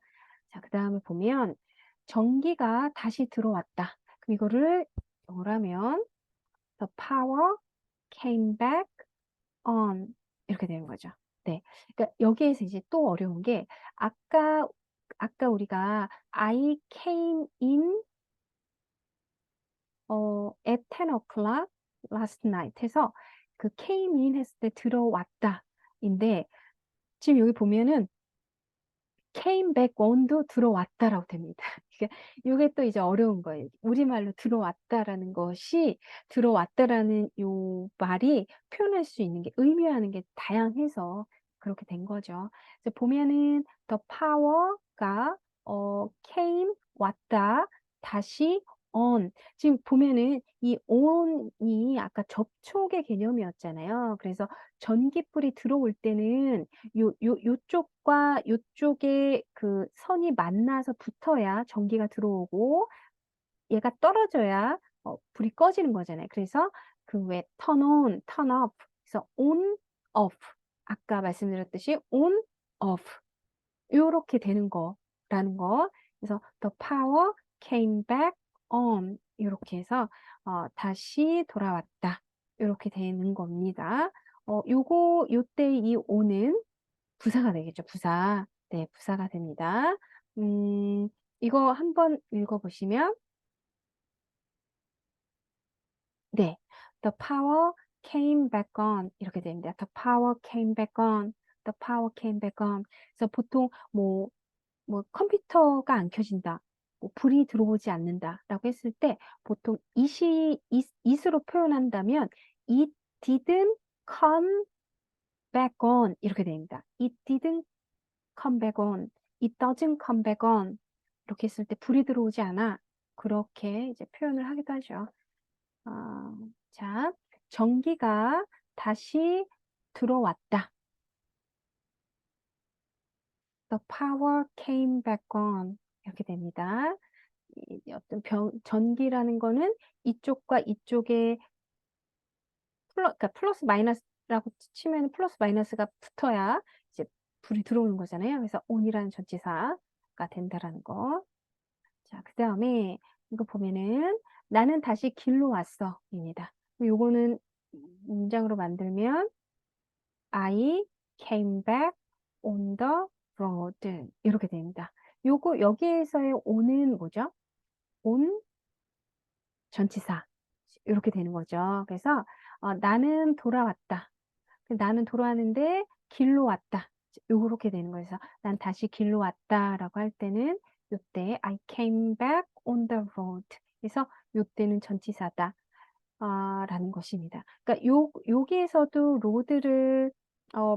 자, 그 다음에 보면 전기가 다시 들어왔다. 그럼 이거를 뭐라면 the power came back on 이렇게 되는 거죠. 네. 그러니까 여기에서 이제 또 어려운 게 아까 우리가 I came in at 10 o'clock last night 해서 그 came in 했을 때 들어왔다인데 지금 여기 보면은 came back on도 들어왔다라고 됩니다. 이게 또 이제 어려운 거예요. 우리말로 들어왔다라는 것이 들어왔다라는 요 말이 표현할 수 있는 게 의미하는 게 다양해서 그렇게 된 거죠. 그래서 보면은 the power가 came 왔다 다시 on 지금 보면은 이 on이 아까 접촉의 개념이었잖아요. 그래서 전기불이 들어올 때는 요쪽과 요쪽에 그 선이 만나서 붙어야 전기가 들어오고 얘가 떨어져야 불이 꺼지는 거잖아요. 그래서 그 왜 turn on, turn off. 그래서 on, off. 아까 말씀드렸듯이 on, off. 요렇게 되는 거라는 거. 그래서 the power came back on. 요렇게 해서 다시 돌아왔다. 요렇게 되는 겁니다. 요때 이 on은 부사가 되겠죠. 부사. 네, 부사가 됩니다. 이거 한번 읽어보시면 네. The power came back on. 이렇게 됩니다. The power came back on. The power came back on. 그래서 보통 뭐 컴퓨터가 안 켜진다. 뭐 불이 들어오지 않는다라고 했을 때 보통 it으로 표현한다면 it didn't come back on 이렇게 됩니다. It didn't come back on. It doesn't come back on. 이렇게 했을 때 불이 들어오지 않아. 그렇게 이제 표현을 하기도 하죠. 자, 전기가 다시 들어왔다. The power came back on. 이렇게 됩니다. 어떤 전기라는 거는 이쪽과 이쪽에 그러니까 플러스 마이너스라고 치면 플러스 마이너스가 붙어야 이제 불이 들어오는 거잖아요. 그래서 on이라는 전치사가 된다라는 거. 자, 그 다음에 이거 보면은 나는 다시 길로 왔어 입니다. 요거는 문장으로 만들면 I came back on the road 이렇게 됩니다. 요거 여기에서의 on은 뭐죠? on 전치사 이렇게 되는 거죠. 그래서 나는 돌아왔다. 나는 돌아왔는데 길로 왔다. 요렇게 되는 거예요. 그래서 난 다시 길로 왔다라고 할 때는 요때 I came back on the road. 그래서 요때는 전치사다. 라는 것입니다. 그러니까 여기에서도 로드를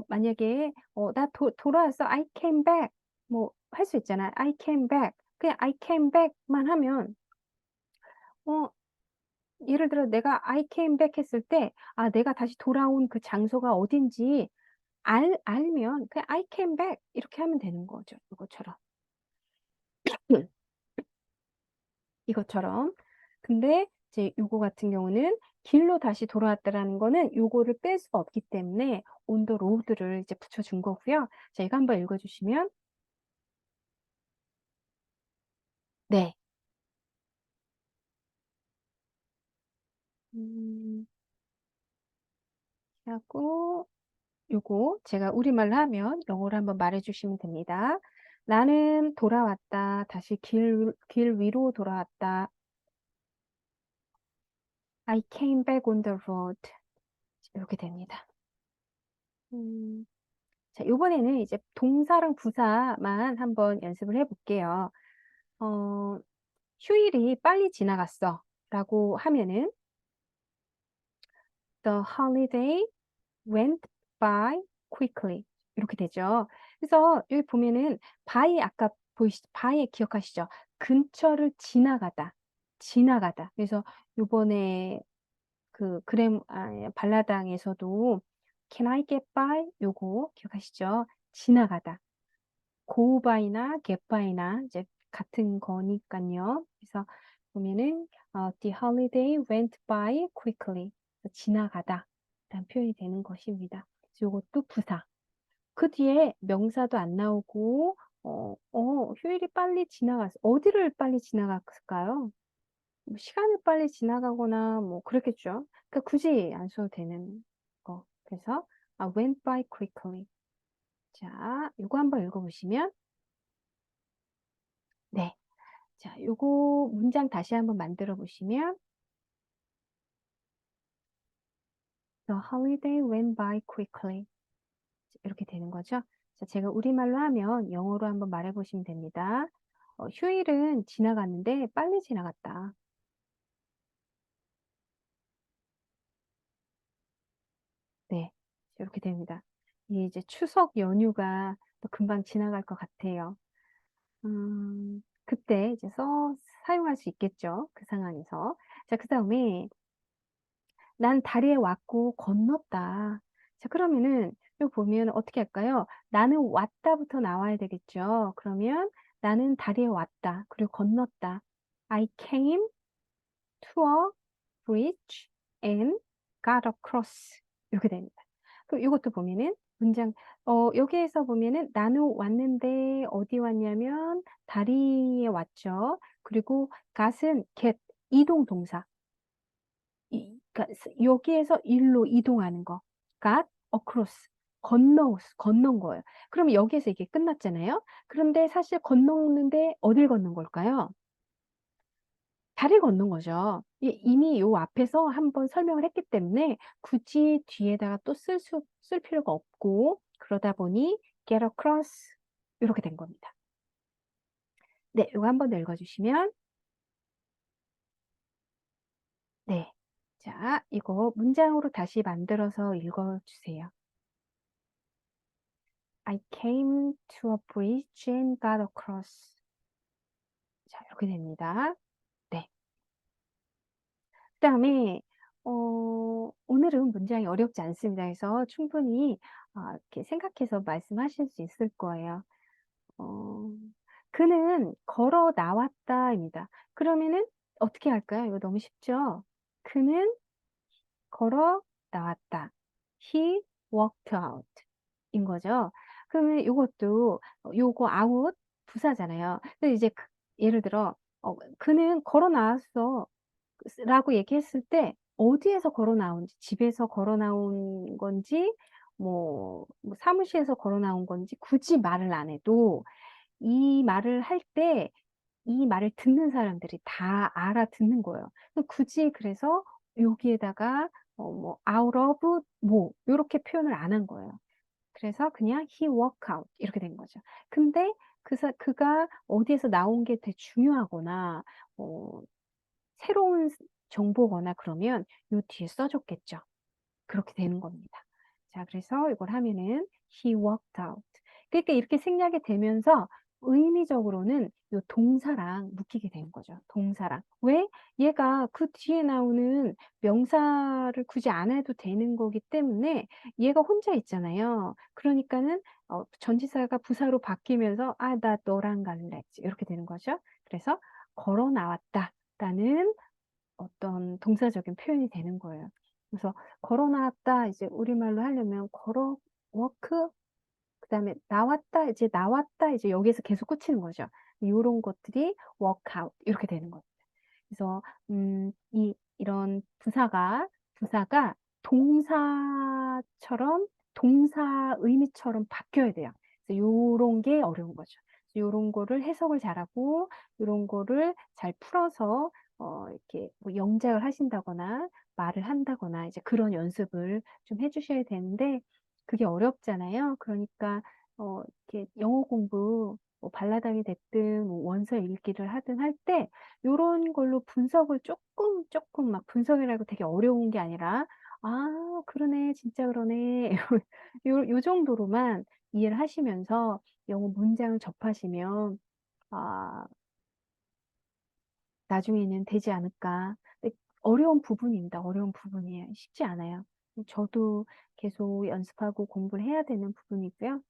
만약에 나 돌아왔어. I came back. 뭐 할 수 있잖아요. I came back. 그냥 I came back만 하면 어 예를 들어 내가 I came back 했을 때 내가 다시 돌아온 그 장소가 어딘지 알면 그냥 I came back 이렇게 하면 되는 거죠. 이것처럼. 이것처럼. 근데 이제 요거 같은 경우는 길로 다시 돌아왔다라는 거는 요거를 뺄 수가 없기 때문에 on the road를 이제 붙여준 거고요. 자, 이거 한번 읽어주시면 네. 음, 하고 요거 제가 우리말로 하면 영어로 한번 말해주시면 됩니다. 나는 돌아왔다. 다시 길 위로 돌아왔다. I came back on the road. 이렇게 됩니다. 음, 자, 요번에는 이제 동사랑 부사만 한번 연습을 해볼게요. 어, 휴일이 빨리 지나갔어. 라고 하면은 The holiday went by quickly. 이렇게 되죠. 그래서 여기 보면은 by 아까 보이시 by 기억하시죠? 근처를 지나가다. 지나가다. 그래서 요번에 그 발라당에서도 Can I get by? 요거 기억하시죠? 지나가다. go by나 get by나 이제 같은 거니까요. 그래서 보면은 The holiday went by quickly. 지나가다 라는 표현이 되는 것입니다. 이것도 부사. 그 뒤에 명사도 안 나오고 휴일이 빨리 지나갔어. 어디를 빨리 지나갔을까요? 뭐 시간을 빨리 지나가거나 뭐 그렇겠죠. 그러니까 굳이 안 써도 되는 거. 그래서 went by quickly. 자, 이거 한번 읽어보시면 네. 자, 요거 문장 다시 한번 만들어 보시면 The holiday went by quickly. 이렇게 되는 거죠. 자, 제가 우리말로 하면 영어로 한번 말해 보시면 됩니다. 휴일은 지나갔는데 빨리 지나갔다. 네. 이렇게 됩니다. 이제 추석 연휴가 또 금방 지나갈 것 같아요. 그때 이제 사용할 수 있겠죠. 그 상황에서. 자, 그 다음에 난 다리에 왔고 건넜다. 자, 그러면은 여기 보면 어떻게 할까요? 나는 왔다부터 나와야 되겠죠. 그러면 나는 다리에 왔다. 그리고 건넜다. I came to a bridge and got across. 이렇게 됩니다. 그럼 이것도 보면은 문장 여기에서 보면은 나는 왔는데 어디 왔냐면 다리에 왔죠. 그리고 got은 get 이동 동사. 그러니까 여기에서 일로 이동하는 거. got across. 건넌 거예요. 그럼 여기에서 이게 끝났잖아요. 그런데 사실 건너는데 어딜 건넌 걸까요? 다리 건넌 거죠. 이미 요 앞에서 한번 설명을 했기 때문에 굳이 뒤에다가 또 쓸 필요가 없고 그러다 보니 get across 이렇게 된 겁니다. 네, 이거 한번 더 읽어주시면 네. 자, 이거 문장으로 다시 만들어서 읽어주세요. I came to a bridge and got across. 자, 이렇게 됩니다. 네. 그 다음에, 오늘은 문장이 어렵지 않습니다. 그래서 충분히 이렇게 생각해서 말씀하실 수 있을 거예요. 어, 그는 걸어 나왔다입니다. 그러면은 어떻게 할까요? 이거 너무 쉽죠? 그는 걸어 나왔다. He walked out 인 거죠. 그러면 이것도 요거 out 부사잖아요. 근데 이제 예를 들어 그는 걸어 나왔어 라고 얘기했을 때 어디에서 걸어 나온지 집에서 걸어 나온 건지 뭐 사무실에서 걸어 나온 건지 굳이 말을 안 해도 이 말을 할 때 이 말을 듣는 사람들이 다 알아듣는 거예요. 굳이 그래서 여기에다가 뭐 out of 뭐 이렇게 표현을 안 한 거예요. 그래서 그냥 he walk out 이렇게 된 거죠. 근데 그가 어디에서 나온 게 되게 중요하거나 어, 새로운 정보거나 그러면 요 뒤에 써줬겠죠. 그렇게 되는 겁니다. 자, 그래서 이걸 하면은 he walked out. 그러니까 이렇게 생략이 되면서 의미적으로는 요 동사랑 묶이게 되는 거죠. 동사랑. 왜? 얘가 그 뒤에 나오는 명사를 굳이 안 해도 되는 거기 때문에 얘가 혼자 있잖아요. 그러니까는 전치사가 부사로 바뀌면서 나 너랑 갈래. 이렇게 되는 거죠. 그래서 걸어 나왔다라는 어떤 동사적인 표현이 되는 거예요. 그래서 걸어 나왔다 이제 우리말로 하려면 걸어 워크 그다음에 나왔다 이제 나왔다 이제 여기에서 계속 꽂히는 거죠. 이런 것들이 workout 이렇게 되는 거죠. 그래서 이런 부사가 동사처럼 동사 의미처럼 바뀌어야 돼요. 그래서 요런 게 어려운 거죠. 요런 거를 해석을 잘하고 요런 거를 잘 풀어서 이렇게 뭐 영작을 하신다거나 말을 한다거나 이제 그런 연습을 좀 해주셔야 되는데 그게 어렵잖아요. 그러니까 이렇게 영어 공부 뭐 발라당이 됐든 뭐 원서 읽기를 하든 할 때 요런 걸로 분석을 조금 막 분석이라고 되게 어려운 게 아니라 아, 그러네. 진짜 그러네. 요 정도로만 이해를 하시면서 영어 문장을 접하시면 아, 나중에는 되지 않을까. 근데 어려운 부분입니다. 어려운 부분이에요. 쉽지 않아요. 저도 계속 연습하고 공부를 해야 되는 부분이고요.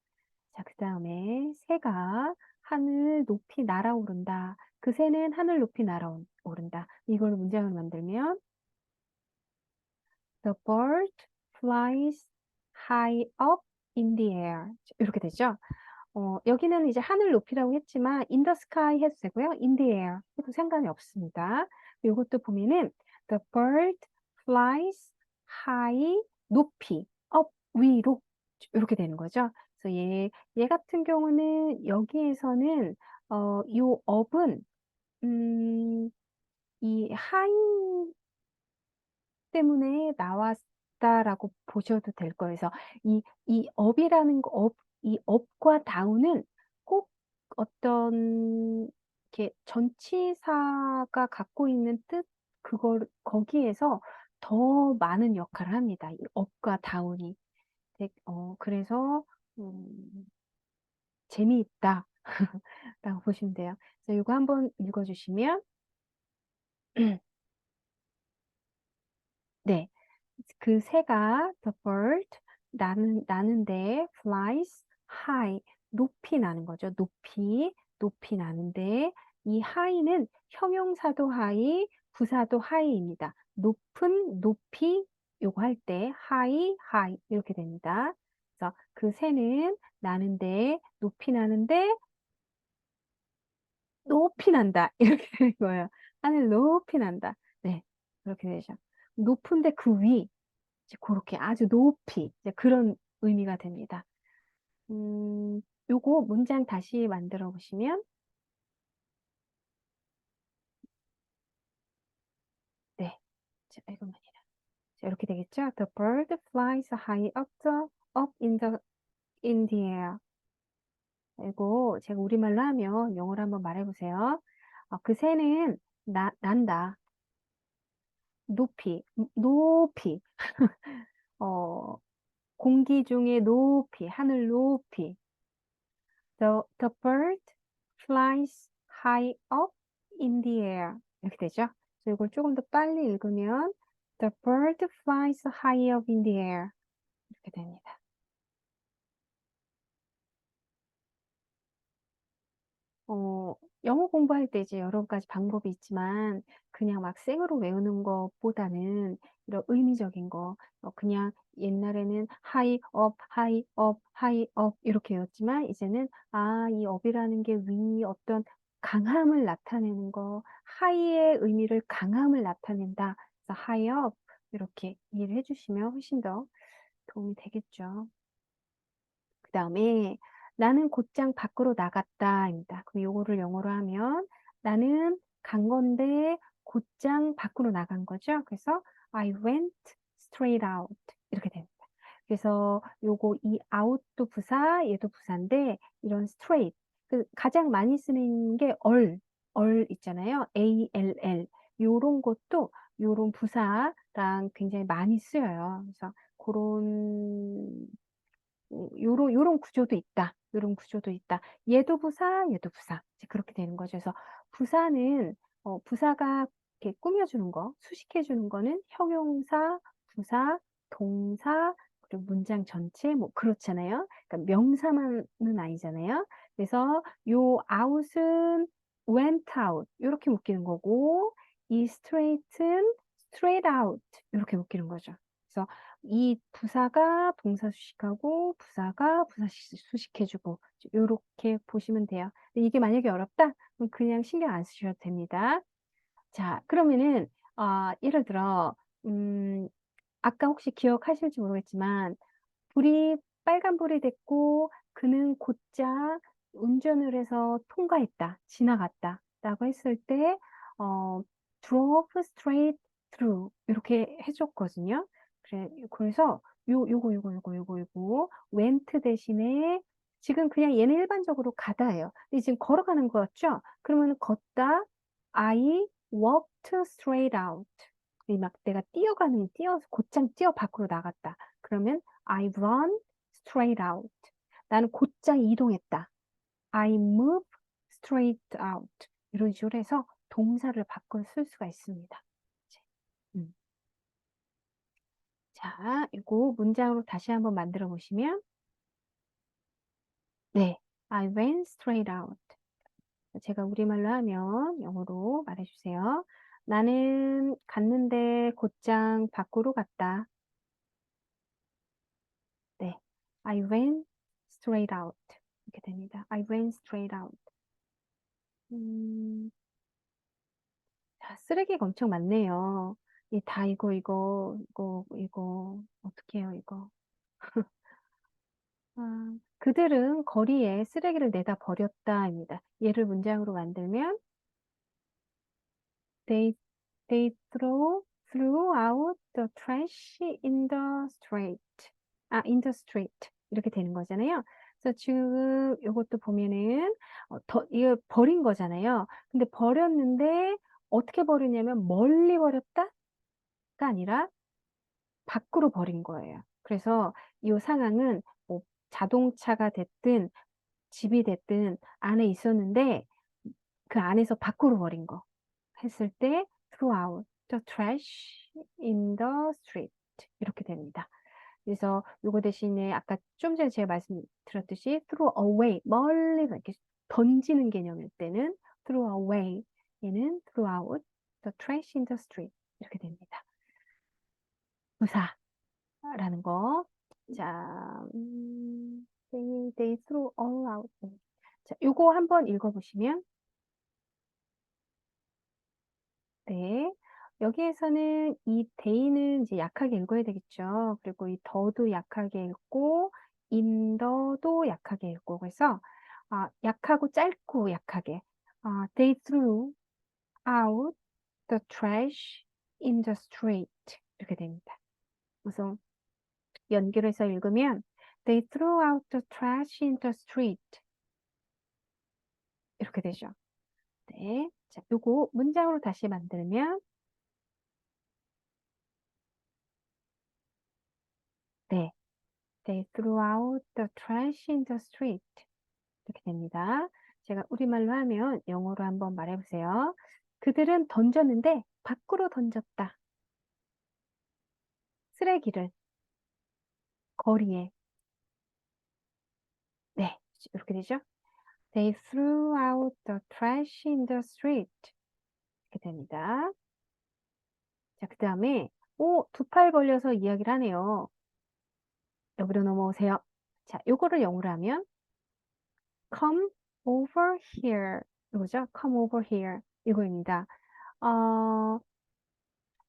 자, 그 다음에 새가 하늘 높이 날아오른다. 그 새는 하늘 높이 날아오른다. 이걸 문장을 만들면 The bird flies high up in the air. 이렇게 되죠. 여기는 이제 하늘 높이라고 했지만 in the sky 해도 되고요. in the air 해도 상관이 없습니다. 이것도 보면은 the bird flies high 높이 up 위로 이렇게 되는 거죠. 그래서 얘 같은 경우는 여기에서는 요 up은 이 high 때문에 나왔다라고 보셔도 될 거예요. 그래서 이 업이라는 거, 이 업과 다운은 꼭 어떤 이렇게 전치사가 갖고 있는 뜻, 거기에서 더 많은 역할을 합니다. 이 업과 다운이. 그래서, 재미있다. 라고 보시면 돼요. 그래서 이거 한번 읽어주시면, 네. 그 새가 the bird 나는데 flies high 높이 나는 거죠. 높이 나는데 이 high는 형용사도 high, 부사도 high입니다. 높이 요거 할 때 high 이렇게 됩니다. 그래서 그 새는 나는데 높이 난다 이렇게 되는 거예요. 하늘 높이 난다. 네, 그렇게 되죠. 높은데 그 위. 이제 그렇게 아주 높이 이제 그런 의미가 됩니다. 요거 문장 다시 만들어 보시면 네, 자, 이것만이라. 자, 이렇게 되겠죠? The bird flies high up in the air. 이거 제가 우리말로 하면 영어로 한번 말해보세요. 그 새는 난다. 높이. 어, 공기 중에 높이, 하늘 높이. The bird flies high up in the air. 이렇게 되죠? 그래서 이걸 조금 더 빨리 읽으면 The bird flies high up in the air. 이렇게 됩니다. 영어 공부할 때 이제 여러 가지 방법이 있지만 그냥 막 생으로 외우는 것보다는 이런 의미적인 거 그냥 옛날에는 high up 이렇게 외웠지만 이제는 이 up이라는 게 위 어떤 강함을 나타내는 거 high의 의미를 강함을 나타낸다. 그래서 high up 이렇게 이해를 해주시면 훨씬 더 도움이 되겠죠. 그 다음에 나는 곧장 밖으로 나갔다입니다. 그럼 요거를 영어로 하면 나는 간 건데 곧장 밖으로 나간 거죠. 그래서 I went straight out 이렇게 됩니다. 그래서 요거 이 out도 부사, 얘도 부사인데 이런 straight 그 가장 많이 쓰는 게 얼 있잖아요. ALL 요런 것도 요런 부사랑 굉장히 많이 쓰여요. 그래서 그런 요런 구조도 있다. 요런 구조도 있다. 얘도 부사, 얘도 부사. 이제 그렇게 되는 거죠. 그래서 부사는, 부사가 이렇게 꾸며주는 거, 수식해주는 거는 형용사, 부사, 동사, 그리고 문장 전체, 뭐, 그렇잖아요. 그러니까 명사만은 아니잖아요. 그래서 요 out은 went out. 이렇게 묶이는 거고, 이 straight은 straight out 이렇게 묶이는 거죠. 그래서 이 부사가 동사 수식하고 부사가 부사 수식해주고 이렇게 보시면 돼요. 근데 이게 만약에 어렵다? 그럼 그냥 신경 안 쓰셔도 됩니다. 자, 그러면은 예를 들어 아까 혹시 기억하실지 모르겠지만 불이 빨간불이 됐고 그는 곧장 운전을 해서 통과했다, 지나갔다 라고 했을 때 drove straight through 이렇게 해줬거든요. 그래서 요거 went 대신에 지금 그냥 얘는 일반적으로 가다예요. 근데 지금 걸어가는 거였죠? 그러면 걷다 I walked straight out. 막 내가 뛰어서 곧장 뛰어 밖으로 나갔다. 그러면 I run straight out. 나는 곧장 이동했다. I move straight out. 이런 식으로 해서 동사를 바꿔 쓸 수가 있습니다. 음. 자, 이거 문장으로 다시 한번 만들어 보시면 네, I went straight out. 제가 우리말로 하면 영어로 말해주세요. 나는 갔는데 곧장 밖으로 갔다. 네, I went straight out. 이렇게 됩니다. I went straight out. 자, 쓰레기가 엄청 많네요. 이거 어떻게 해요, 이거. 그들은 거리에 쓰레기를 내다 버렸다입니다. 얘를 문장으로 만들면 they, they threw out the trash in the street. in the street. 이렇게 되는 거잖아요. 그래서 지금 이것도 보면은 이거 버린 거잖아요. 근데 버렸는데 어떻게 버리냐면 멀리 버렸다가 아니라 밖으로 버린 거예요. 그래서 이 상황은 뭐 자동차가 됐든 집이 됐든 안에 있었는데 그 안에서 밖으로 버린 거 했을 때 throw out the trash in the street 이렇게 됩니다. 그래서 요거 대신에 아까 좀 전에 제가 말씀드렸듯이 throw away 멀리 이렇게 던지는 개념일 때는 throw away 얘는 throw out the trash in the street 이렇게 됩니다. 부사라는 거. 자, they threw all out. 자, 요거 한번 읽어보시면 네. 여기에서는 이 they는 이제 약하게 읽어야 되겠죠. 그리고 이 더도 약하게 읽고 인더도 약하게 읽고 그래서 약하고 짧고 약하게 they threw out the trash in the street 이렇게 됩니다. 그래서 연결해서 읽으면 they threw out the trash in the street 이렇게 되죠. 네. 자, 요거 문장으로 다시 만들면 네. They threw out the trash in the street. 이렇게 됩니다. 제가 우리말로 하면 영어로 한번 말해보세요. 그들은 던졌는데 밖으로 던졌다. 쓰레기를 거리에. 네, 이렇게 되죠. They threw out the trash in the street. 이렇게 됩니다. 자, 그 다음에 두 팔 벌려서 이야기를 하네요. 여기로 넘어오세요. 자, 요거를 영어로 하면 come over here. 이거죠? come over here. 이거입니다.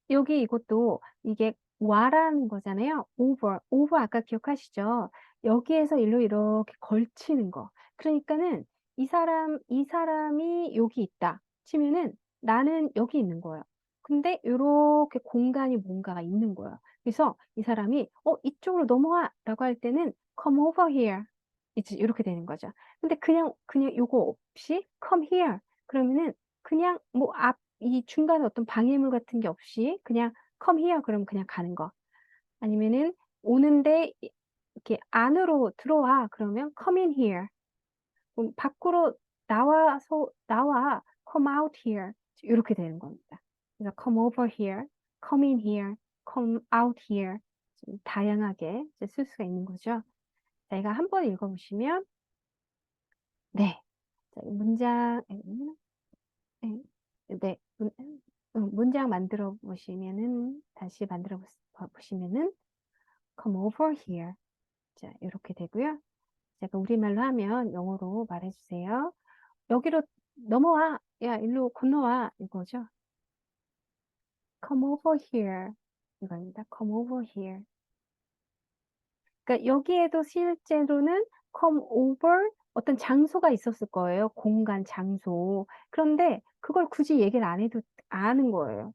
여기 이것도 이게 와라는 거잖아요. over 아까 기억하시죠? 여기에서 일로 이렇게 걸치는 거. 그러니까는 이 사람이 여기 있다. 치면은 나는 여기 있는 거예요. 근데 이렇게 공간이 뭔가가 있는 거예요. 그래서 이 사람이 이쪽으로 넘어와 라고 할 때는 come over here. 이렇게 되는 거죠. 근데 그냥 요거 없이 come here. 그러면은 그냥 뭐 이 중간에 어떤 방해물 같은 게 없이 그냥 come here 그러면 그냥 가는 거. 아니면은 오는데 이렇게 안으로 들어와 그러면 come in here. 그럼 밖으로 나와 come out here. 이렇게 되는 겁니다. 그래서 come over here, come in here, come out here. 좀 다양하게 이제 쓸 수가 있는 거죠. 자, 이거 한번 읽어보시면 네. 자, 문장 네. 네. 문장 만들어 보시면은, 다시 만들어 보시면은, come over here. 자, 이렇게 되고요. 제가 우리말로 하면 영어로 말해주세요. 여기로 넘어와. 야, 일로 건너와. 이거죠. come over here. 이겁니다. come over here. 그러니까 여기에도 실제로는 come over 어떤 장소가 있었을 거예요. 공간, 장소. 그런데 그걸 굳이 얘기를 안 해도 아는 거예요.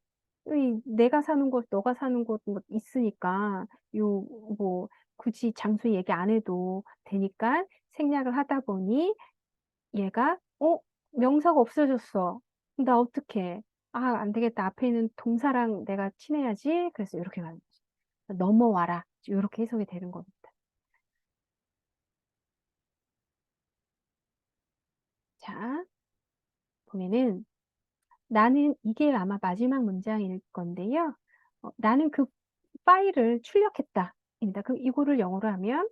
내가 사는 곳, 너가 사는 곳 뭐 있으니까 요 뭐 굳이 장소 얘기 안 해도 되니까 생략을 하다 보니 얘가 명사가 없어졌어. 나 어떡해? 아, 안 되겠다. 앞에 있는 동사랑 내가 친해야지. 그래서 이렇게 가는 거죠. 넘어와라. 이렇게 해석이 되는 겁니다. 자, 보면은 나는 이게 아마 마지막 문장일 건데요. 나는 그 파일을 출력했다. 입니다. 그럼 이거를 영어로 하면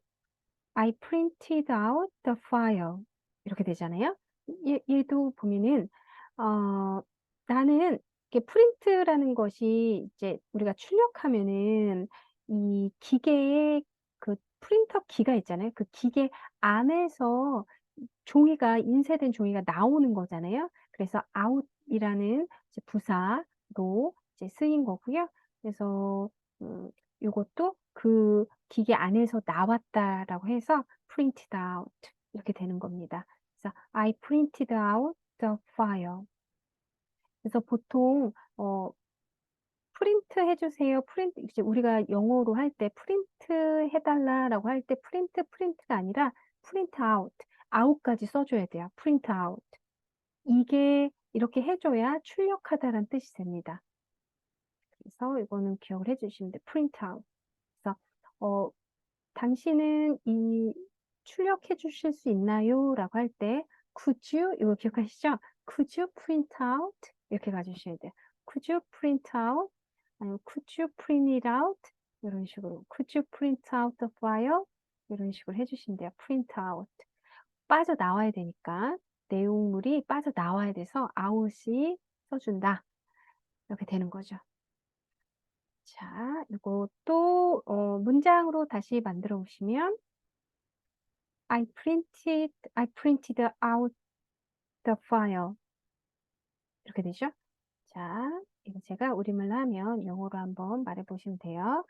I printed out the file. 이렇게 되잖아요. 얘도 보면은 어, 나는 이게 프린트라는 것이 이제 우리가 출력하면은 이 기계에 그 프린터 기가 있잖아요. 그 기계 안에서 종이가 인쇄된 종이가 나오는 거잖아요. 그래서 out이라는 이제 부사로 이제 쓰인 거고요. 그래서 이것도 그 기계 안에서 나왔다라고 해서 printed out 이렇게 되는 겁니다. 그래서 I printed out the file. 그래서 보통 프린트 해주세요. 프린트 이제 우리가 영어로 할 때 프린트 해달라라고 할 때 프린트가 아니라 프린트 아웃 아웃까지 써줘야 돼요. 프린트 아웃 이게 이렇게 해줘야 출력하다라는 뜻이 됩니다. 그래서 이거는 기억을 해주시면 돼요. 프린트 아웃. 그래서 어, 당신은 이 출력해 주실 수 있나요? 라고 할 때 could you 이거 기억하시죠? could you print out 이렇게 가주셔야 돼요. could you print out 아니면 could you print it out 이런 식으로 could you print out the file 이런 식으로 해주시면 돼요. print out 빠져나와야 되니까 내용물이 빠져나와야 돼서 out이 써준다 이렇게 되는 거죠. 자, 이것도 문장으로 다시 만들어 보시면 I printed out the file. 이렇게 되죠? 자, 이거 제가 우리말로 하면 영어로 한번 말해 보시면 돼요.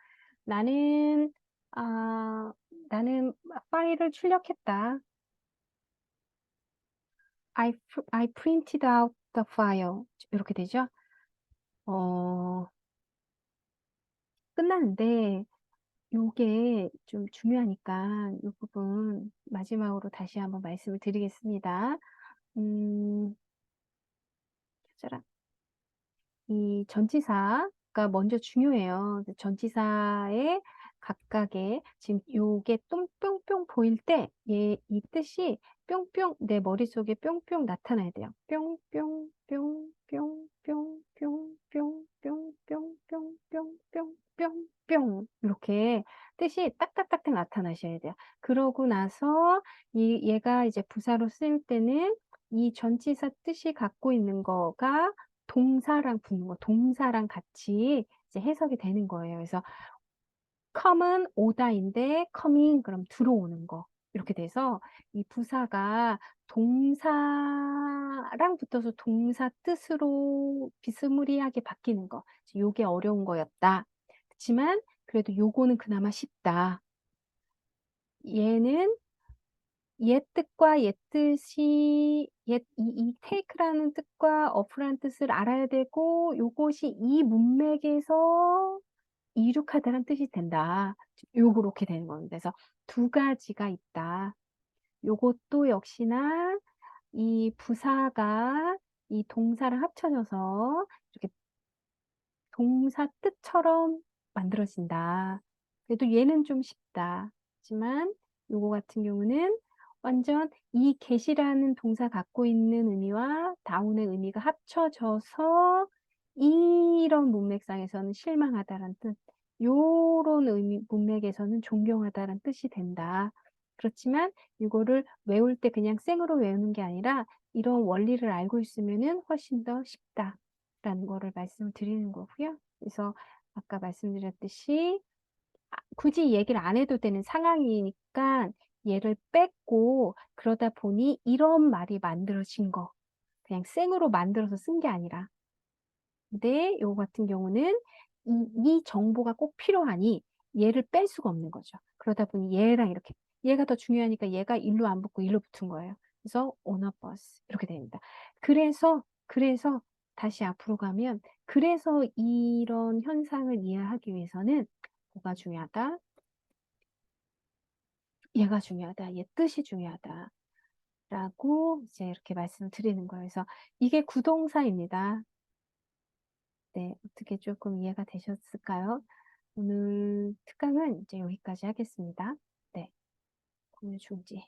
나는, 아, 나는 파일을 출력했다. I printed out the file. 이렇게 되죠? 어, 끝났는데, 요게 좀 중요하니까 이 부분 마지막으로 다시 한번 말씀을 드리겠습니다. 짜라. 이 전치사가 먼저 중요해요. 전치사의 각각의 지금 요게 뿅뿅뿅 보일 때 얘 이 뜻이 뿅뿅 내 머릿속에 뿅뿅 나타나야 돼요. 뿅뿅뿅뿅뿅뿅뿅뿅뿅뿅뿅뿅뿅뿅뿅 이렇게 뜻이 딱딱딱딱 나타나셔야 돼요. 그러고 나서 얘가 이제 부사로 쓰일 때는 이 전치사 뜻이 갖고 있는 거가 동사랑 붙는 거, 동사랑 같이 이제 해석이 되는 거예요. 그래서 come은 오다인데 coming 그럼 들어오는 거. 이렇게 돼서 이 부사가 동사랑 붙어서 동사 뜻으로 비스무리하게 바뀌는 거. 요게 어려운 거였다. 그렇지만 그래도 요거는 그나마 쉽다. 얘는 옛 뜻과 옛 뜻이 이 take라는 뜻과 of라는 뜻을 알아야 되고 요것이 이 문맥에서 이룩하다는 뜻이 된다. 요렇게 되는 겁니다. 그래서 두 가지가 있다. 요것도 역시나 이 부사가 이 동사를 합쳐져서 이렇게 동사 뜻처럼 만들어진다. 그래도 얘는 좀 쉽다. 하지만 요거 같은 경우는 완전 이 get이라는 동사 갖고 있는 의미와 down의 의미가 합쳐져서 이런 문맥상에서는 실망하다라는 뜻, 요런 의미, 문맥에서는 존경하다라는 뜻이 된다. 그렇지만 이거를 외울 때 그냥 생으로 외우는 게 아니라 이런 원리를 알고 있으면은 훨씬 더 쉽다. 라는 거를 말씀을 드리는 거고요. 그래서 아까 말씀드렸듯이 굳이 얘기를 안 해도 되는 상황이니까 얘를 뺐고 그러다 보니 이런 말이 만들어진 거. 그냥 생으로 만들어서 쓴 게 아니라. 근데 요거 같은 경우는 이 정보가 꼭 필요하니 얘를 뺄 수가 없는 거죠. 그러다 보니 얘랑 이렇게 얘가 더 중요하니까 얘가 일로 안 붙고 일로 붙은 거예요. 그래서 on a bus 이렇게 됩니다. 그래서 다시 앞으로 가면 그래서 이런 현상을 이해하기 위해서는 뭐가 중요하다? 얘가 중요하다. 얘 뜻이 중요하다. 라고 이제 이렇게 말씀을 드리는 거예요. 그래서 이게 구동사입니다. 네, 어떻게 조금 이해가 되셨을까요? 오늘 특강은 이제 여기까지 하겠습니다. 네, 공유 중지.